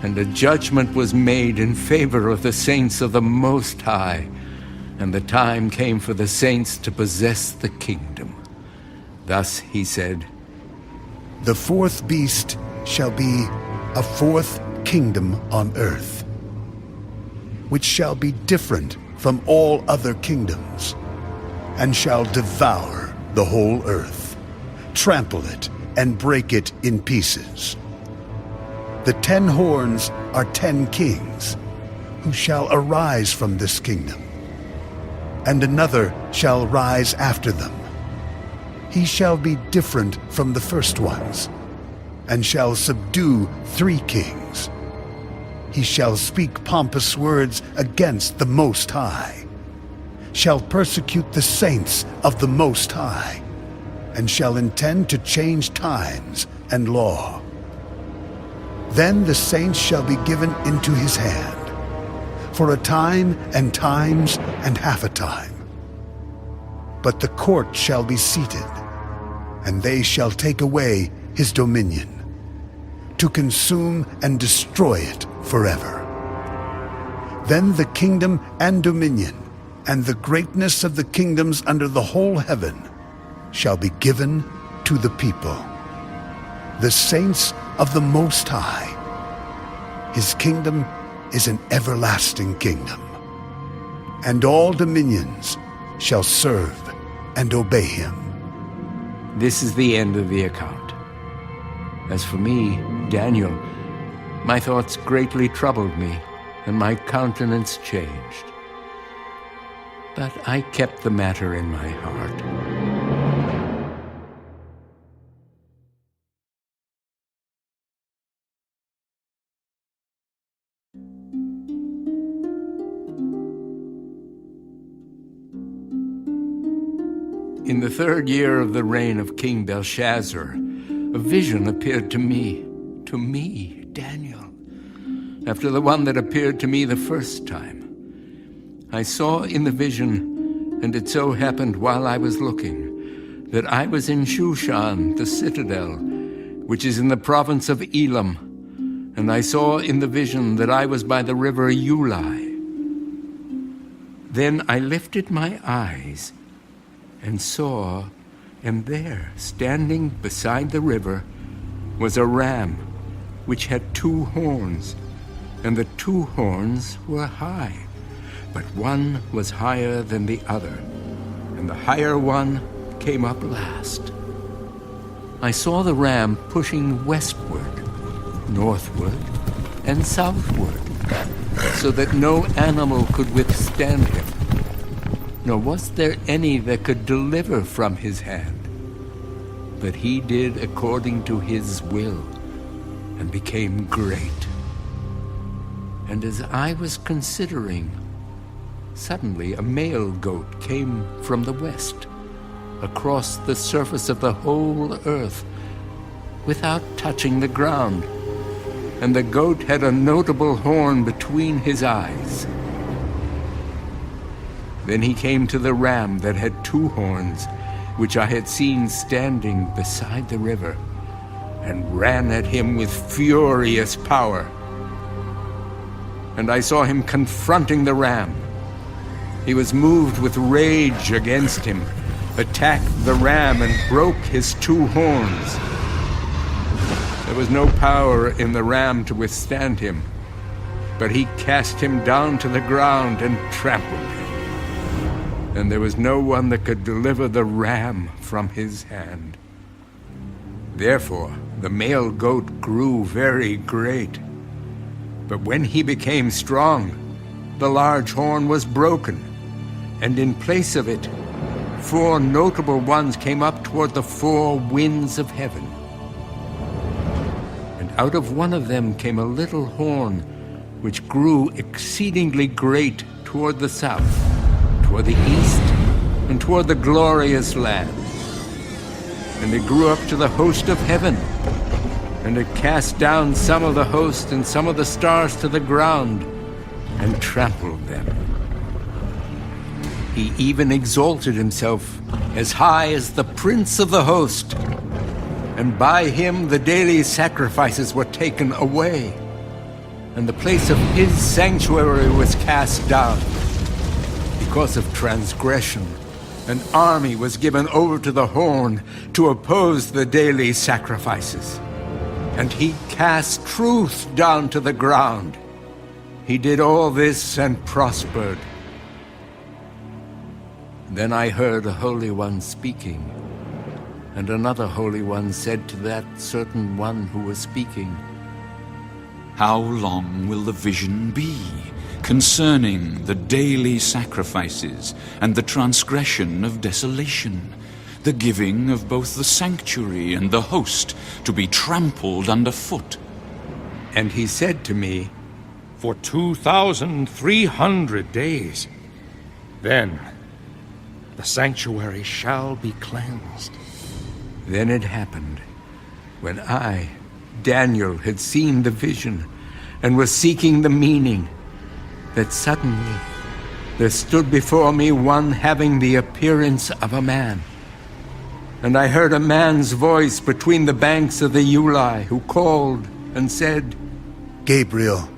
and a judgment was made in favor of the saints of the Most High, and the time came for the saints to possess the kingdom. Thus he said, The fourth beast shall be a fourth kingdom on earth, which shall be different from all other kingdoms, and shall devour the whole earth, trample it, and break it in pieces. The 10 horns are 10 kings, who shall arise from this kingdom, and another shall rise after them. He shall be different from the first ones, and shall subdue 3 kings. He shall speak pompous words against the Most High, shall persecute the saints of the Most High, and shall intend to change times and law. Then the saints shall be given into his hand, for a time and times and half a time. But the court shall be seated, and they shall take away his dominion, to consume and destroy it forever. Then the kingdom and dominion, and the greatness of the kingdoms under the whole heaven, shall be given to the people, the saints of the Most High. His kingdom is an everlasting kingdom, and all dominions shall serve and obey him. This is the end of the account. As for me, Daniel, my thoughts greatly troubled me, and my countenance changed. But I kept the matter in my heart. In the 3rd year of the reign of King Belshazzar, a vision appeared to me, Daniel, after the one that appeared to me the first time. I saw in the vision, and it so happened while I was looking, that I was in Shushan, the citadel, which is in the province of Elam, and I saw in the vision that I was by the river Ulai. Then I lifted my eyes and saw, and there, standing beside the river, was a ram which had 2 horns, and the 2 horns were high, but one was higher than the other, and the higher one came up last. I saw the ram pushing westward, northward, and southward, so that no animal could withstand him, nor was there any that could deliver from his hand. But he did according to his will, and became great. And as I was considering, suddenly a male goat came from the west, across the surface of the whole earth, without touching the ground. And the goat had a notable horn between his eyes. Then he came to the ram that had 2 horns, which I had seen standing beside the river, and ran at him with furious power. And I saw him confronting the ram. He was moved with rage against him, attacked the ram, and broke his 2 horns. There was no power in the ram to withstand him, but he cast him down to the ground and trampled him. And there was no one that could deliver the ram from his hand. Therefore, the male goat grew very great. But when he became strong, the large horn was broken, and in place of it, 4 notable ones came up toward the 4 winds of heaven. And out of one of them came a little horn, which grew exceedingly great toward the south, toward the east, and toward the glorious land. And it grew up to the host of heaven, and it cast down some of the host and some of the stars to the ground, and trampled them. He even exalted himself as high as the prince of the host, and by him the daily sacrifices were taken away, and the place of his sanctuary was cast down. Because of transgression, an army was given over to the horn to oppose the daily sacrifices. And he cast truth down to the ground. He did all this and prospered. Then I heard a Holy One speaking, and another Holy One said to that certain one who was speaking, How long will the vision be concerning the daily sacrifices and the transgression of desolation, the giving of both the sanctuary and the host to be trampled underfoot? And he said to me, For 2,300 days, then the sanctuary shall be cleansed. Then it happened, when I, Daniel, had seen the vision and was seeking the meaning, that suddenly there stood before me one having the appearance of a man. And I heard a man's voice between the banks of the Ulai, who called and said, Gabriel,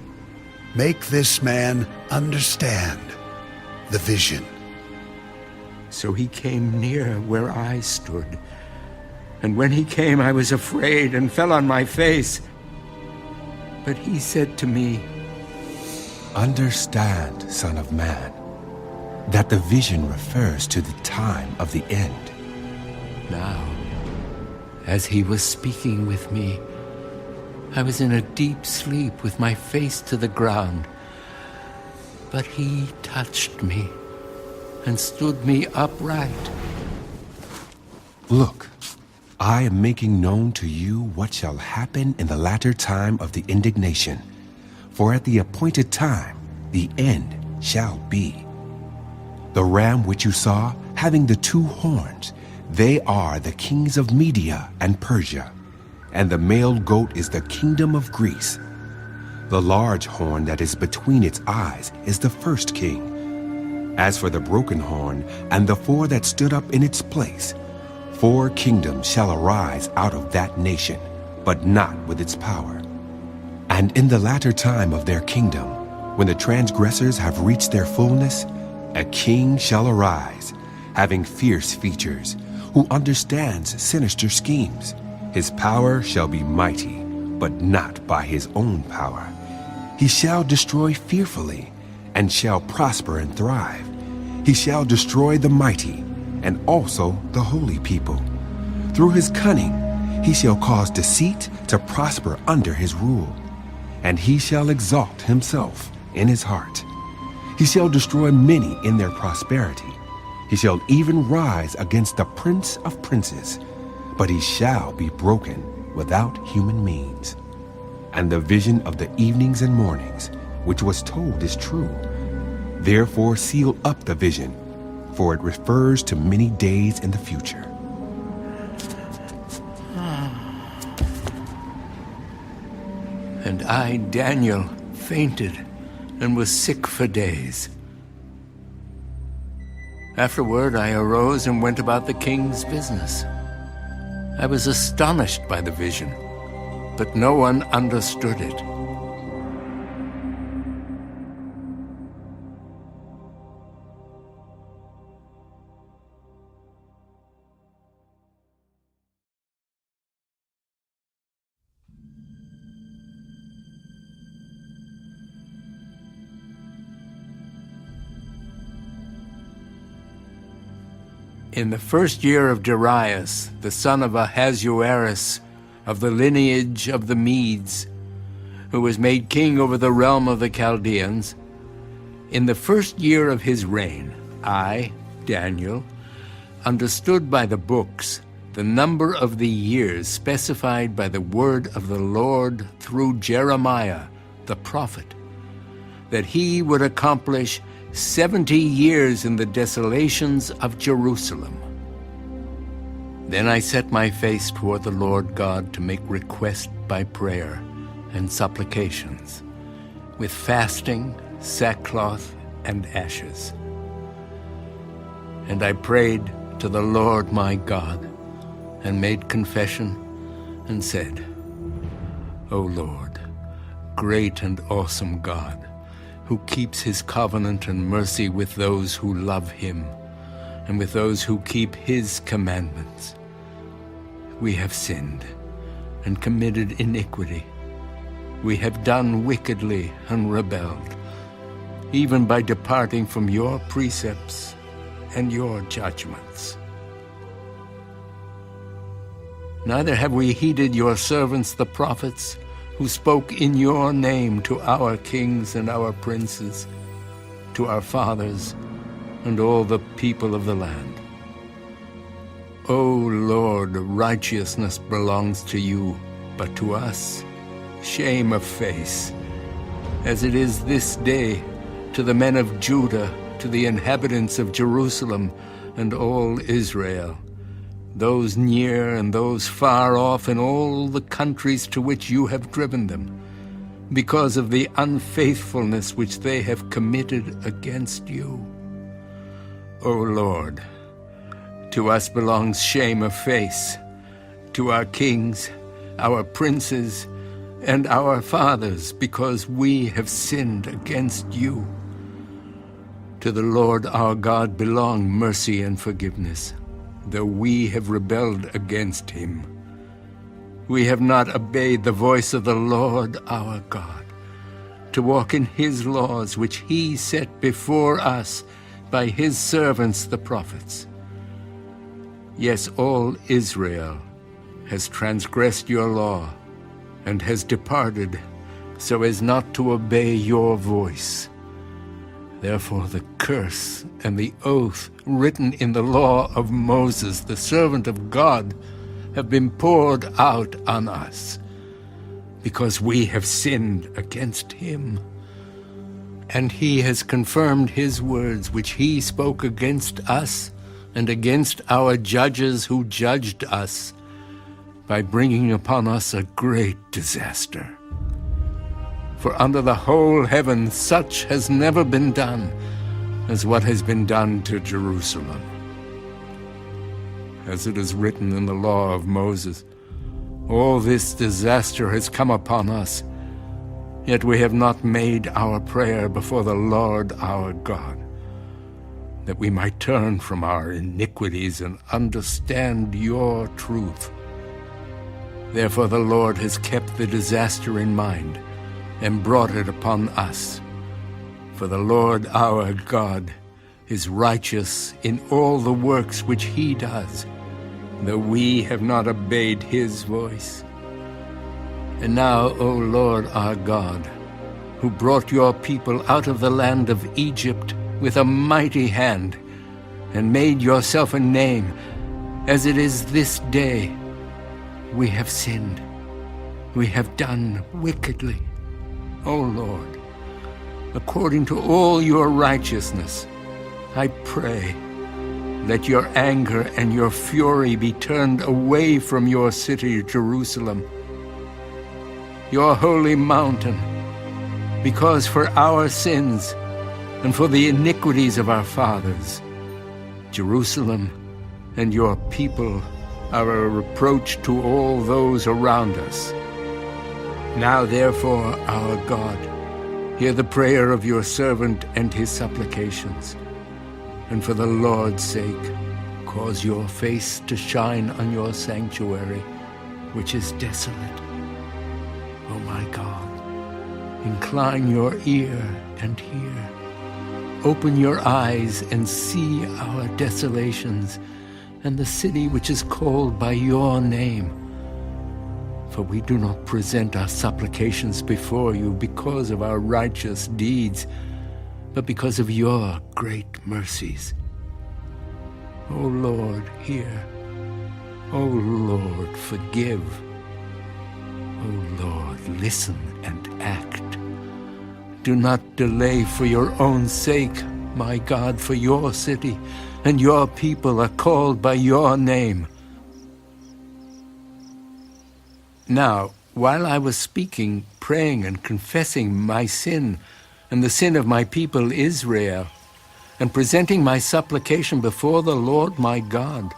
make this man understand the vision. So he came near where I stood. And when he came, I was afraid and fell on my face. But he said to me, Understand, Son of Man, that the vision refers to the time of the end. Now, as he was speaking with me, I was in a deep sleep with my face to the ground. But he touched me and stood me upright. Look, I am making known to you what shall happen in the latter time of the indignation. For at the appointed time, the end shall be. The ram which you saw, having the 2 horns, they are the kings of Media and Persia, and the male goat is the kingdom of Greece. The large horn that is between its eyes is the first king. As for the broken horn and the 4 that stood up in its place, 4 kingdoms shall arise out of that nation, but not with its power. And in the latter time of their kingdom, when the transgressors have reached their fullness, A king shall arise, having fierce features, who understands sinister schemes. His power shall be mighty, but not by his own power. He shall destroy fearfully, and shall prosper and thrive. He shall destroy the mighty, and also the holy people. Through his cunning he shall cause deceit to prosper under his rule, and he shall exalt himself in his heart. He shall destroy many in their prosperity. He shall even rise against the prince of princes, but he shall be broken without human means. And the vision of the evenings and mornings, which was told, is true. Therefore seal up the vision, for it refers to many days in the future. And I, Daniel, fainted and was sick for days. Afterward I arose and went about the king's business. I was astonished by the vision, but no one understood it. In the first year of Darius, the son of Ahasuerus, of the lineage of the Medes, who was made king over the realm of the Chaldeans, in the first year of his reign, I, Daniel, understood by the books the number of the years specified by the word of the Lord through Jeremiah, the prophet, that he would accomplish 70 years in the desolations of Jerusalem. Then I set my face toward the Lord God to make request by prayer and supplications, with fasting, sackcloth, and ashes. And I prayed to the Lord my God, and made confession, and said, O Lord, great and awesome God, who keeps his covenant and mercy with those who love him, and with those who keep his commandments. We have sinned and committed iniquity. We have done wickedly and rebelled, even by departing from your precepts and your judgments. Neither have we heeded your servants the prophets, who spoke in your name to our kings and our princes, to our fathers, and all the people of the land. O Lord, righteousness belongs to you, but to us, shame of face, as it is this day to the men of Judah, to the inhabitants of Jerusalem, and all Israel, those near and those far off in all the countries to which you have driven them, because of the unfaithfulness which they have committed against you. O Lord, to us belongs shame of face, to our kings, our princes, and our fathers, because we have sinned against you. To the Lord our God belong mercy and forgiveness, though we have rebelled against him. We have not obeyed the voice of the Lord our God, to walk in his laws which he set before us by his servants the prophets. Yes, all Israel has transgressed your law, and has departed so as not to obey your voice. Therefore the curse and the oath written in the law of Moses, the servant of God, have been poured out on us, because we have sinned against him. And he has confirmed his words which he spoke against us and against our judges who judged us, by bringing upon us a great disaster. For under the whole heaven such has never been done as what has been done to Jerusalem. As it is written in the law of Moses, all this disaster has come upon us, yet we have not made our prayer before the Lord our God. that we might turn from our iniquities and understand your truth. Therefore the Lord has kept the disaster in mind and brought it upon us. For the Lord our God is righteous in all the works which he does, though we have not obeyed his voice. And now, O Lord our God, who brought your people out of the land of Egypt with a mighty hand, and made yourself a name, as it is this day, we have sinned. We have done wickedly. O Lord, according to all your righteousness, I pray, let your anger and your fury be turned away from your city, Jerusalem, your holy mountain, because for our sins and for the iniquities of our fathers, Jerusalem and your people are a reproach to all those around us. Now therefore, our God, hear the prayer of your servant and his supplications, and for the Lord's sake, cause your face to shine on your sanctuary, which is desolate. O my God, incline your ear and hear. Open your eyes and see our desolations, and the city which is called by your name. For we do not present our supplications before you because of our righteous deeds, but because of your great mercies. O Lord, hear. O Lord, forgive. O Lord, listen and act. Do not delay for your own sake, my God, for your city and your people are called by your name. Now, while I was speaking, praying, and confessing my sin and the sin of my people Israel, and presenting my supplication before the Lord my God,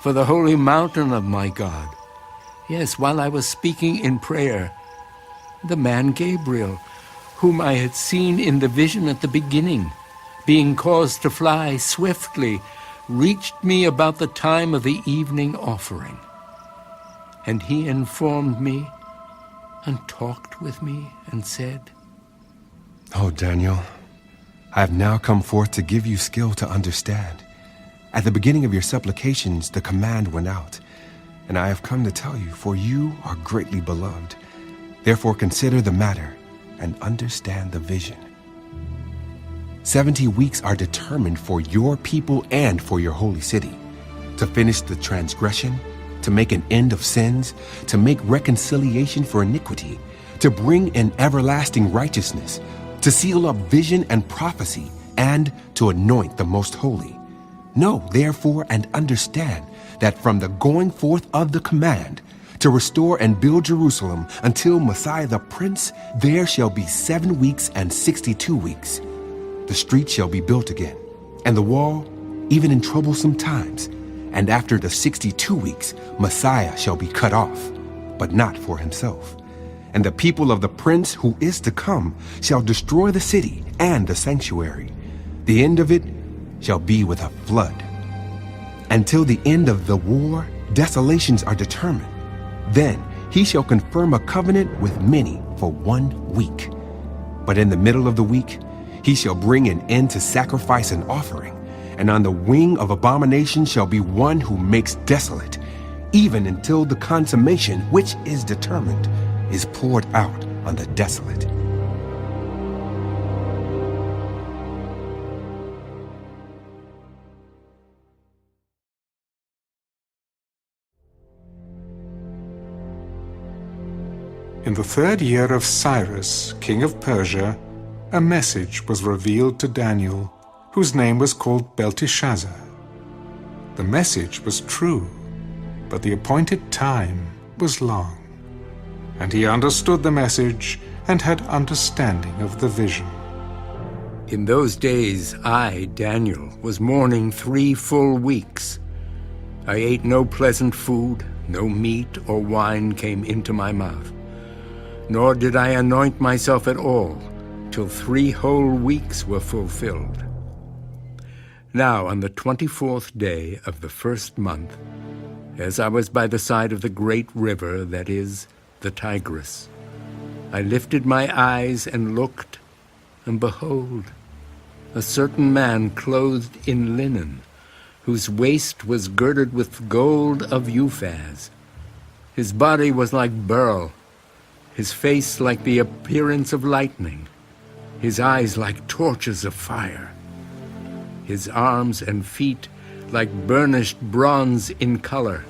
for the holy mountain of my God, yes, while I was speaking in prayer, the man Gabriel, whom I had seen in the vision at the beginning, being caused to fly swiftly, reached me about the time of the evening offering. And he informed me and talked with me and said, "Oh, Daniel, I have now come forth to give you skill to understand. At the beginning of your supplications, the command went out, and I have come to tell you, for you are greatly beloved. Therefore consider the matter and understand the vision. 70 weeks are determined for your people and for your holy city, to finish the transgression, to make an end of sins, to make reconciliation for iniquity, to bring in everlasting righteousness, to seal up vision and prophecy, and to anoint the most holy. Know, therefore, and understand that from the going forth of the command to restore and build Jerusalem until Messiah the Prince, there shall be 7 weeks and 62 weeks. The street shall be built again, and the wall, even in troublesome times. And after the 62 weeks, Messiah shall be cut off, but not for himself. And the people of the Prince who is to come shall destroy the city and the sanctuary. The end of it shall be with a flood. Until the end of the war, desolations are determined. Then he shall confirm a covenant with many for 1 week. But in the middle of the week, he shall bring an end to sacrifice and offering. And on the wing of abomination shall be one who makes desolate, even until the consummation which is determined is poured out on the desolate. In the 3rd year of Cyrus, king of Persia, a message was revealed to Daniel, whose name was called Belteshazzar. The message was true, but the appointed time was long. And he understood the message and had understanding of the vision. In those days I, Daniel, was mourning 3 full weeks. I ate no pleasant food, no meat or wine came into my mouth. Nor did I anoint myself at all, till 3 whole weeks were fulfilled. Now, on the 24th day of the first month, as I was by the side of the great river that is the Tigris, I lifted my eyes and looked, and behold, a certain man clothed in linen, whose waist was girded with gold of Uphaz. His body was like beryl, his face like the appearance of lightning, his eyes like torches of fire, his arms and feet like burnished bronze in color,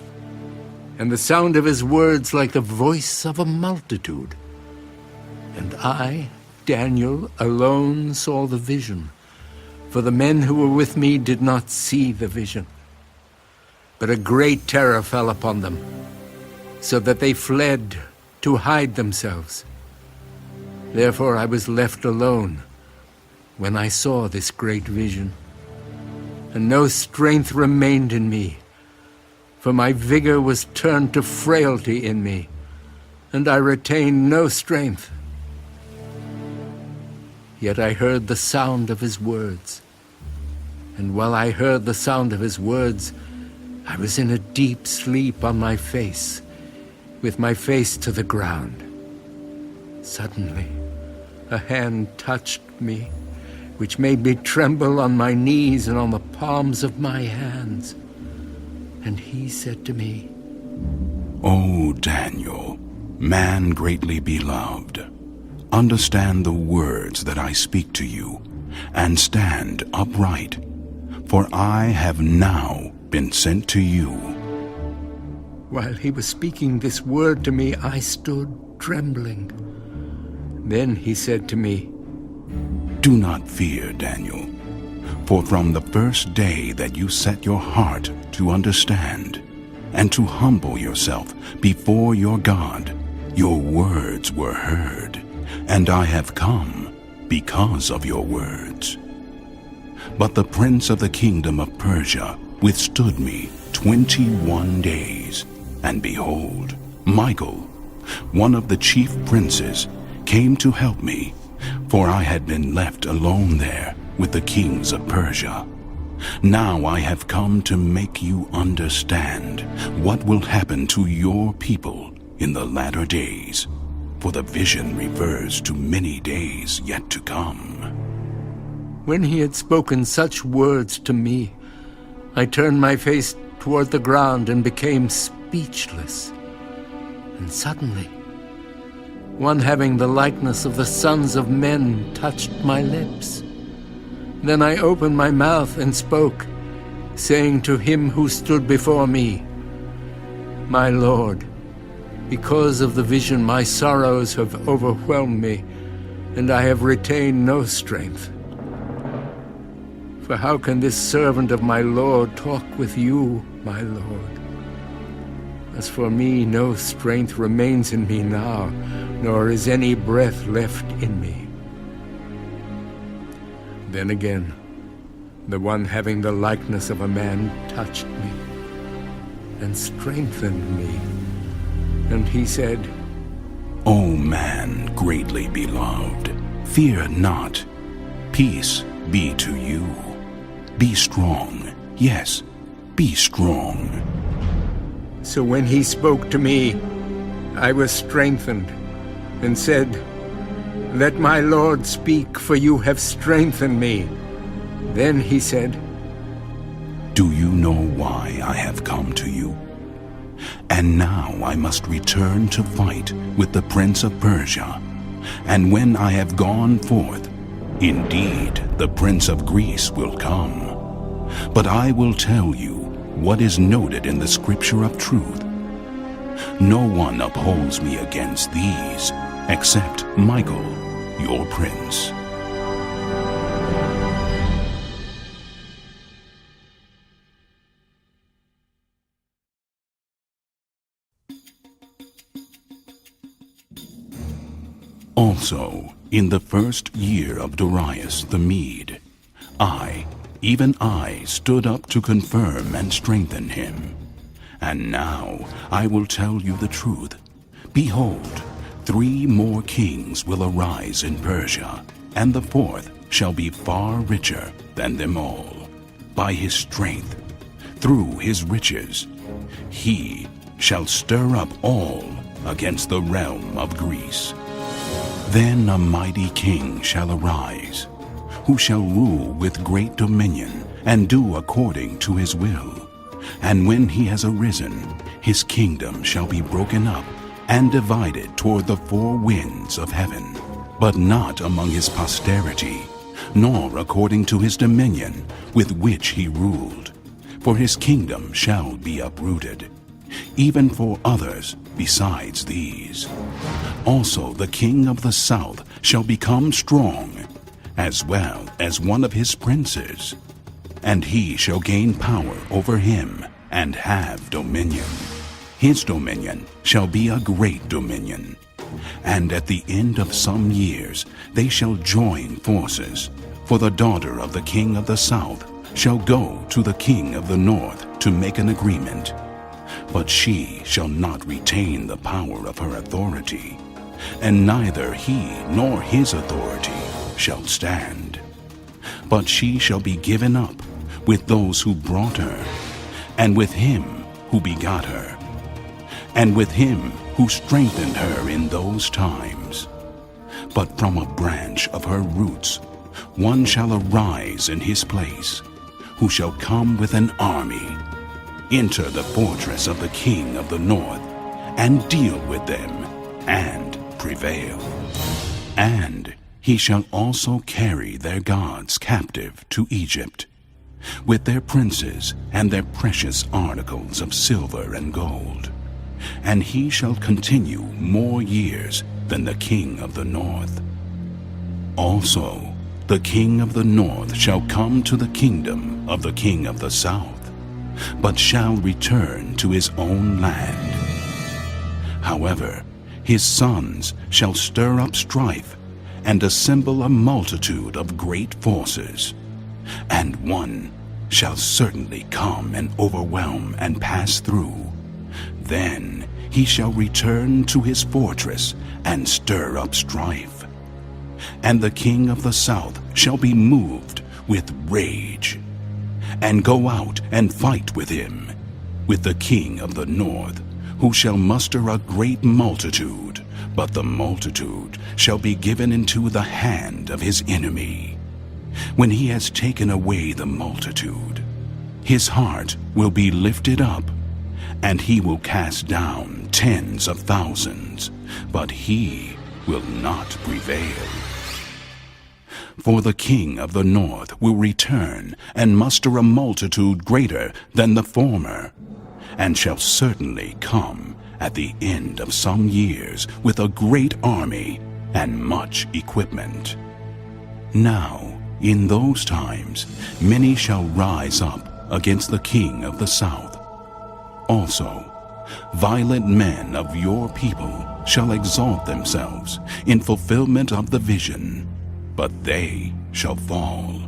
and the sound of his words like the voice of a multitude. And I, Daniel, alone saw the vision, for the men who were with me did not see the vision. But a great terror fell upon them, so that they fled to hide themselves. Therefore I was left alone when I saw this great vision, and no strength remained in me, for my vigor was turned to frailty in me, and I retained no strength. Yet I heard the sound of his words, and while I heard the sound of his words, I was in a deep sleep on my face, with my face to the ground. Suddenly, a hand touched me, which made me tremble on my knees and on the palms of my hands. And he said to me, O Daniel, man greatly beloved, understand the words that I speak to you, and stand upright, for I have now been sent to you. While he was speaking this word to me, I stood trembling. Then he said to me, Do not fear, Daniel, for from the first day that you set your heart to understand and to humble yourself before your God, your words were heard, and I have come because of your words. But the prince of the kingdom of Persia withstood me 21 days, and behold, Michael, one of the chief princes, came to help me, for I had been left alone there with the kings of Persia. Now I have come to make you understand what will happen to your people in the latter days, for the vision refers to many days yet to come. When he had spoken such words to me, I turned my face toward the ground and became speechless. And suddenly, one having the likeness of the sons of men touched my lips. Then I opened my mouth and spoke, saying to him who stood before me, My Lord, because of the vision my sorrows have overwhelmed me, and I have retained no strength. For how can this servant of my Lord talk with you, my Lord? As for me, no strength remains in me now, nor is any breath left in me. Then again, the one having the likeness of a man touched me and strengthened me. And he said, O man greatly beloved, fear not. Peace be to you. Be strong. Yes, be strong. So when he spoke to me, I was strengthened, and said, Let my Lord speak, for you have strengthened me. Then he said, Do you know why I have come to you? And now I must return to fight with the prince of Persia. And when I have gone forth, indeed the prince of Greece will come. But I will tell you what is noted in the scripture of truth. No one upholds me against these, except Michael, your prince. Also, in the first year of Darius the Mede, even I, stood up to confirm and strengthen him. And now I will tell you the truth. Behold, 3 more kings will arise in Persia, and the 4th shall be far richer than them all. by his strength, through his riches. He shall stir up all against the realm of Greece. Then a mighty king shall arise, who shall rule with great dominion, and do according to his will. And when he has arisen, his kingdom shall be broken up and divided toward the four winds of heaven, but not among his posterity, nor according to his dominion with which he ruled. For his kingdom shall be uprooted, even for others besides these. Also the king of the south shall become strong, as well as one of his princes, and he shall gain power over him, and have dominion. His dominion shall be a great dominion. And at the end of some years they shall join forces, for the daughter of the king of the south shall go to the king of the north to make an agreement. But she shall not retain the power of her authority, and neither he nor his authority shall stand. But she shall be given up with those who brought her, and with him who begot her, and with him who strengthened her in those times. But from a branch of her roots one shall arise in his place, who shall come with an army, enter the fortress of the king of the north, and deal with them, and prevail. And he shall also carry their gods captive to Egypt, with their princes and their precious articles of silver and gold. And he shall continue more years than the king of the north. Also, the king of the north shall come to the kingdom of the king of the south, but shall return to his own land. However, his sons shall stir up strife, and assemble a multitude of great forces. And one shall certainly come and overwhelm and pass through. Then he shall return to his fortress and stir up strife. And the king of the south shall be moved with rage, and go out and fight with him, with the king of the north, who shall muster a great multitude, but the multitude shall be given into the hand of his enemy. When he has taken away the multitude, his heart will be lifted up, and he will cast down tens of thousands, but he will not prevail. For the king of the north will return and muster a multitude greater than the former, and shall certainly come at the end of some years with a great army and much equipment. Now, in those times, many shall rise up against the king of the south. Also, violent men of your people shall exalt themselves in fulfillment of the vision, but they shall fall.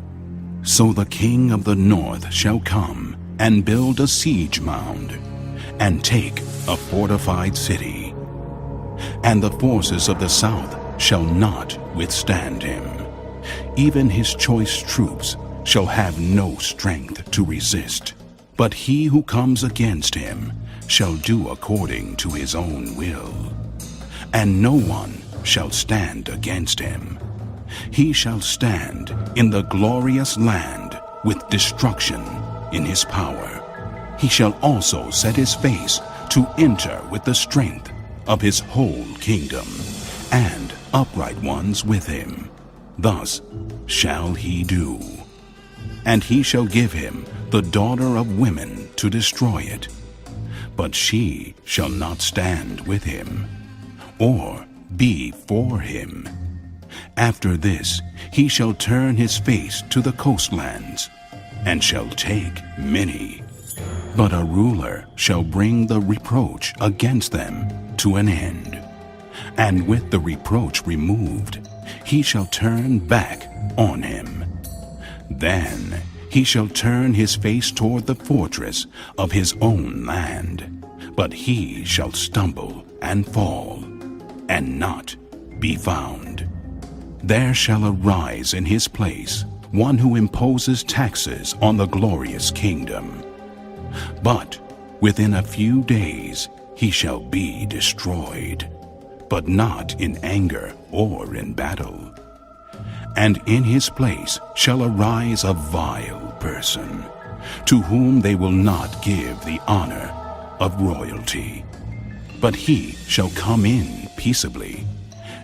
So the king of the north shall come and build a siege mound, and take a fortified city. And the forces of the south shall not withstand him. Even his choice troops shall have no strength to resist. But he who comes against him shall do according to his own will. And no one shall stand against him. He shall stand in the glorious land with destruction in his power. He shall also set his face to enter with the strength of his whole kingdom, and upright ones with him. Thus shall he do. And he shall give him the daughter of women to destroy it. But she shall not stand with him, or be for him. After this he shall turn his face to the coastlands, and shall take many. But a ruler shall bring the reproach against them to an end. And with the reproach removed, he shall turn back on him. Then he shall turn his face toward the fortress of his own land, but he shall stumble and fall, and not be found. There shall arise in his place one who imposes taxes on the glorious kingdom. But within a few days he shall be destroyed, but not in anger or in battle. And in his place shall arise a vile person, to whom they will not give the honor of royalty. But he shall come in peaceably,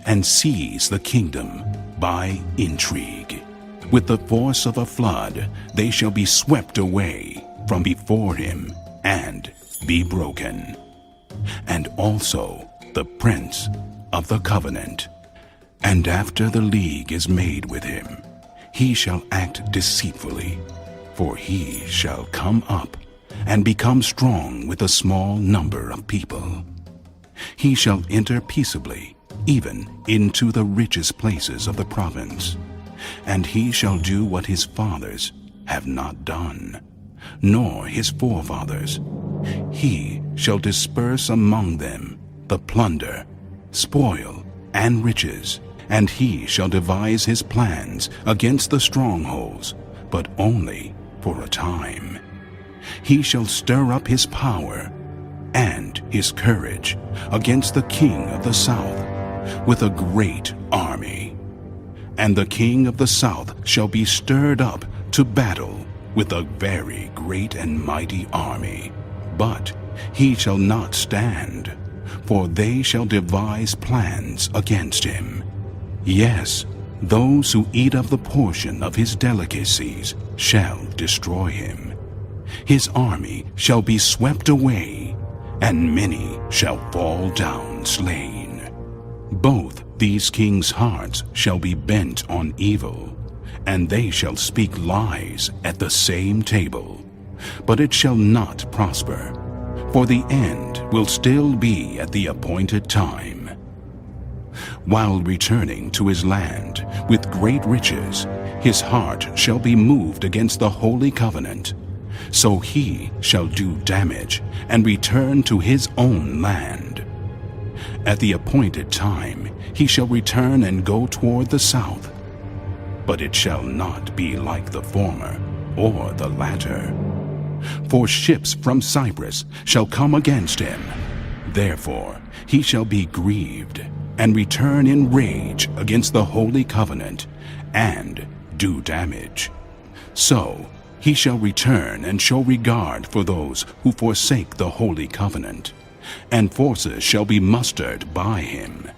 and seize the kingdom by intrigue. With the force of a flood they shall be swept away from before him, and be broken. And also the prince of the covenant. And after the league is made with him, he shall act deceitfully, for he shall come up and become strong with a small number of people. He shall enter peaceably, even into the richest places of the province, and he shall do what his fathers have not done, nor his forefathers. He shall disperse among them the plunder, spoil, and riches, and he shall devise his plans against the strongholds, but only for a time. He shall stir up his power and his courage against the king of the south with a great army. And the king of the south shall be stirred up to battle with a very great and mighty army. But he shall not stand, for they shall devise plans against him. Yes, those who eat of the portion of his delicacies shall destroy him. His army shall be swept away, and many shall fall down slain. Both these kings' hearts shall be bent on evil, and they shall speak lies at the same table. But it shall not prosper, for the end will still be at the appointed time. While returning to his land with great riches, his heart shall be moved against the holy covenant. So he shall do damage and return to his own land. At the appointed time he shall return and go toward the south. But it shall not be like the former or the latter. For ships from Cyprus shall come against him. Therefore he shall be grieved, and return in rage against the holy covenant, and do damage. So he shall return and show regard for those who forsake the holy covenant, and forces shall be mustered by him,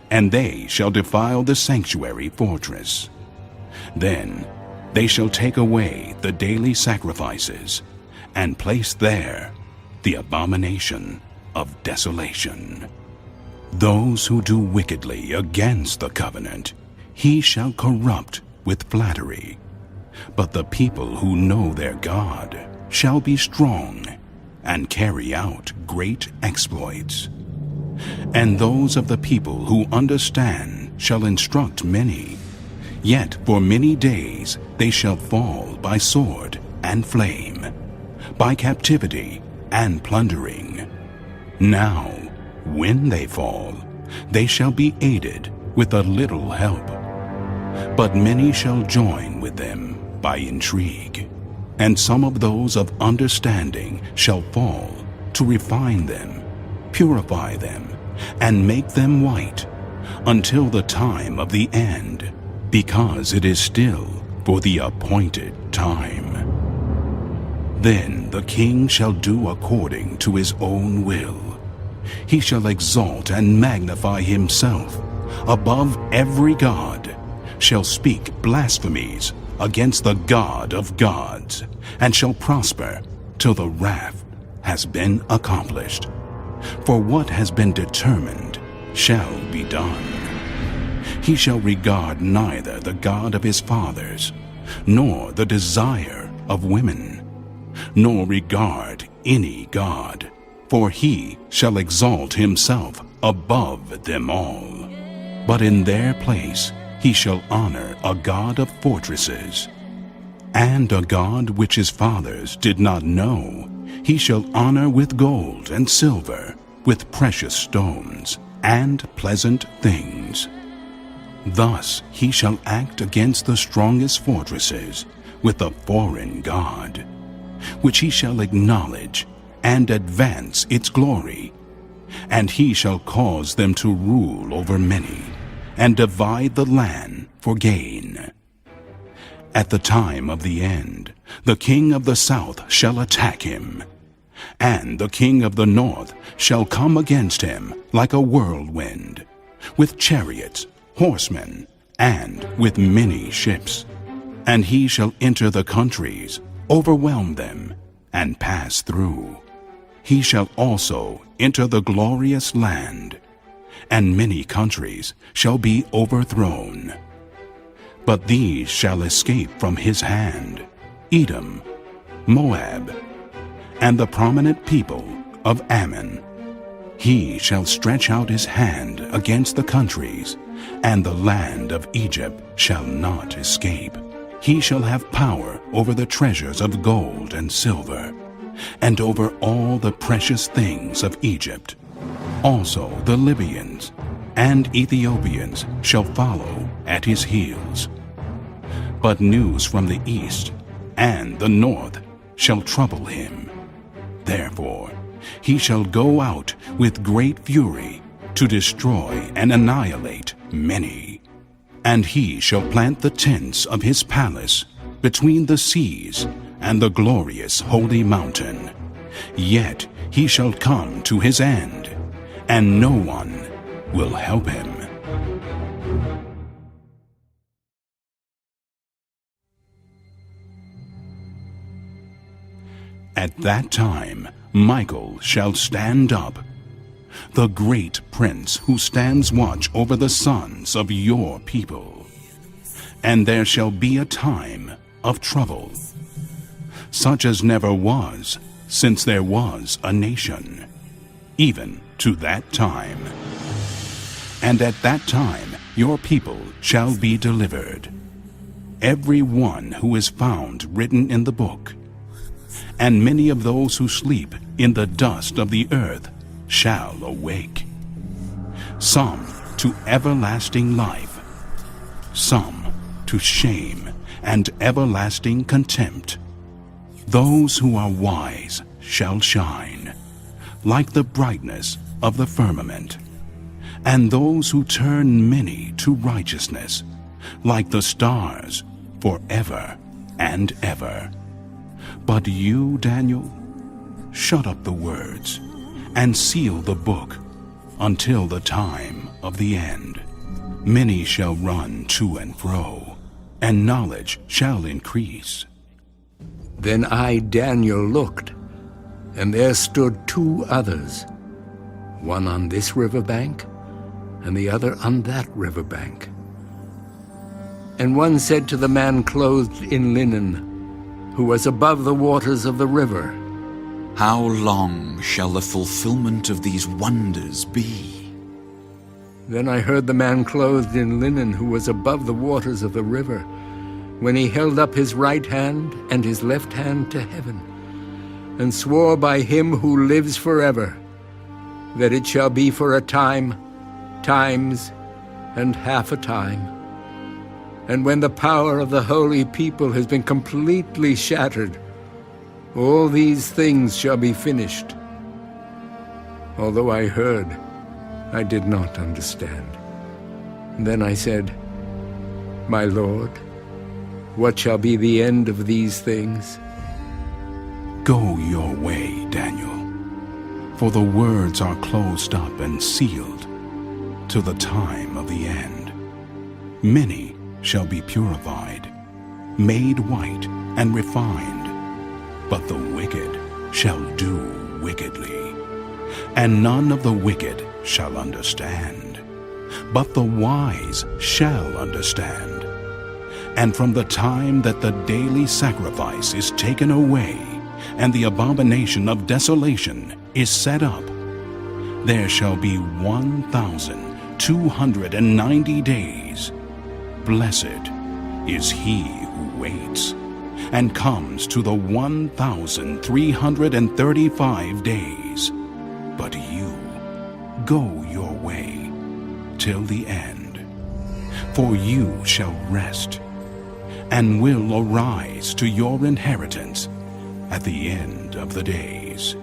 and they shall defile the sanctuary fortress. Then they shall take away the daily sacrifices, and place there the abomination of desolation. Those who do wickedly against the covenant, he shall corrupt with flattery. But the people who know their God shall be strong, and carry out great exploits. And those of the people who understand shall instruct many. Yet for many days they shall fall by sword and flame, by captivity and plundering. Now, when they fall, they shall be aided with a little help. But many shall join with them by intrigue, and some of those of understanding shall fall to refine them, purify them, and make them white, until the time of the end, because it is still for the appointed time. Then the king shall do according to his own will. He shall exalt and magnify himself above every god, shall speak blasphemies against the God of gods, and shall prosper till the wrath has been accomplished. For what has been determined shall be done. He shall regard neither the God of his fathers, nor the desire of women, nor regard any god, for he shall exalt himself above them all. But in their place he shall honor a God of fortresses, and a God which his fathers did not know he shall honor with gold and silver, with precious stones and pleasant things. Thus he shall act against the strongest fortresses with a foreign god, which he shall acknowledge and advance its glory. And he shall cause them to rule over many, and divide the land for gain. At the time of the end, the king of the south shall attack him, and the king of the north shall come against him like a whirlwind, with chariots, horsemen, and with many ships. And he shall enter the countries, overwhelm them, and pass through. He shall also enter the glorious land, and many countries shall be overthrown. But these shall escape from his hand: Edom, Moab, and the prominent people of Ammon. He shall stretch out his hand against the countries, and the land of Egypt shall not escape. He shall have power over the treasures of gold and silver, and over all the precious things of Egypt. Also the Libyans and Ethiopians shall follow at his heels. But news from the east and the north shall trouble him. Therefore he shall go out with great fury to destroy and annihilate many. And he shall plant the tents of his palace between the seas and the glorious holy mountain. Yet he shall come to his end, and no one will help him. At that time Michael shall stand up, the great prince who stands watch over the sons of your people. And there shall be a time of trouble, such as never was since there was a nation, even to that time. And at that time your people shall be delivered, every one who is found written in the book. And many of those who sleep in the dust of the earth shall awake, some to everlasting life, some to shame and everlasting contempt. Those who are wise shall shine like the brightness of the firmament, and those who turn many to righteousness like the stars forever and ever. But you, Daniel, shut up the words and seal the book until the time of the end. Many shall run to and fro, and knowledge shall increase. Then I, Daniel, looked, and there stood two others, one on this riverbank, and the other on that riverbank. And one said to the man clothed in linen, who was above the waters of the river, How long shall the fulfillment of these wonders be? Then I heard the man clothed in linen, who was above the waters of the river, when he held up his right hand and his left hand to heaven, and swore by him who lives forever, that it shall be for a time, times, and half a time. And when the power of the holy people has been completely shattered, all these things shall be finished. Although I heard, I did not understand. And then I said, My Lord, what shall be the end of these things? Go your way, Daniel, for the words are closed up and sealed till the time of the end. Many shall be purified, made white and refined, but the wicked shall do wickedly. And none of the wicked shall understand, but the wise shall understand. And from the time that the daily sacrifice is taken away, and the abomination of desolation is set up, there shall be 1,290 days. Blessed is he who waits, and comes to the 1,335 days. But you, go your way till the end. For you shall rest, and will arise to your inheritance at the end of the days.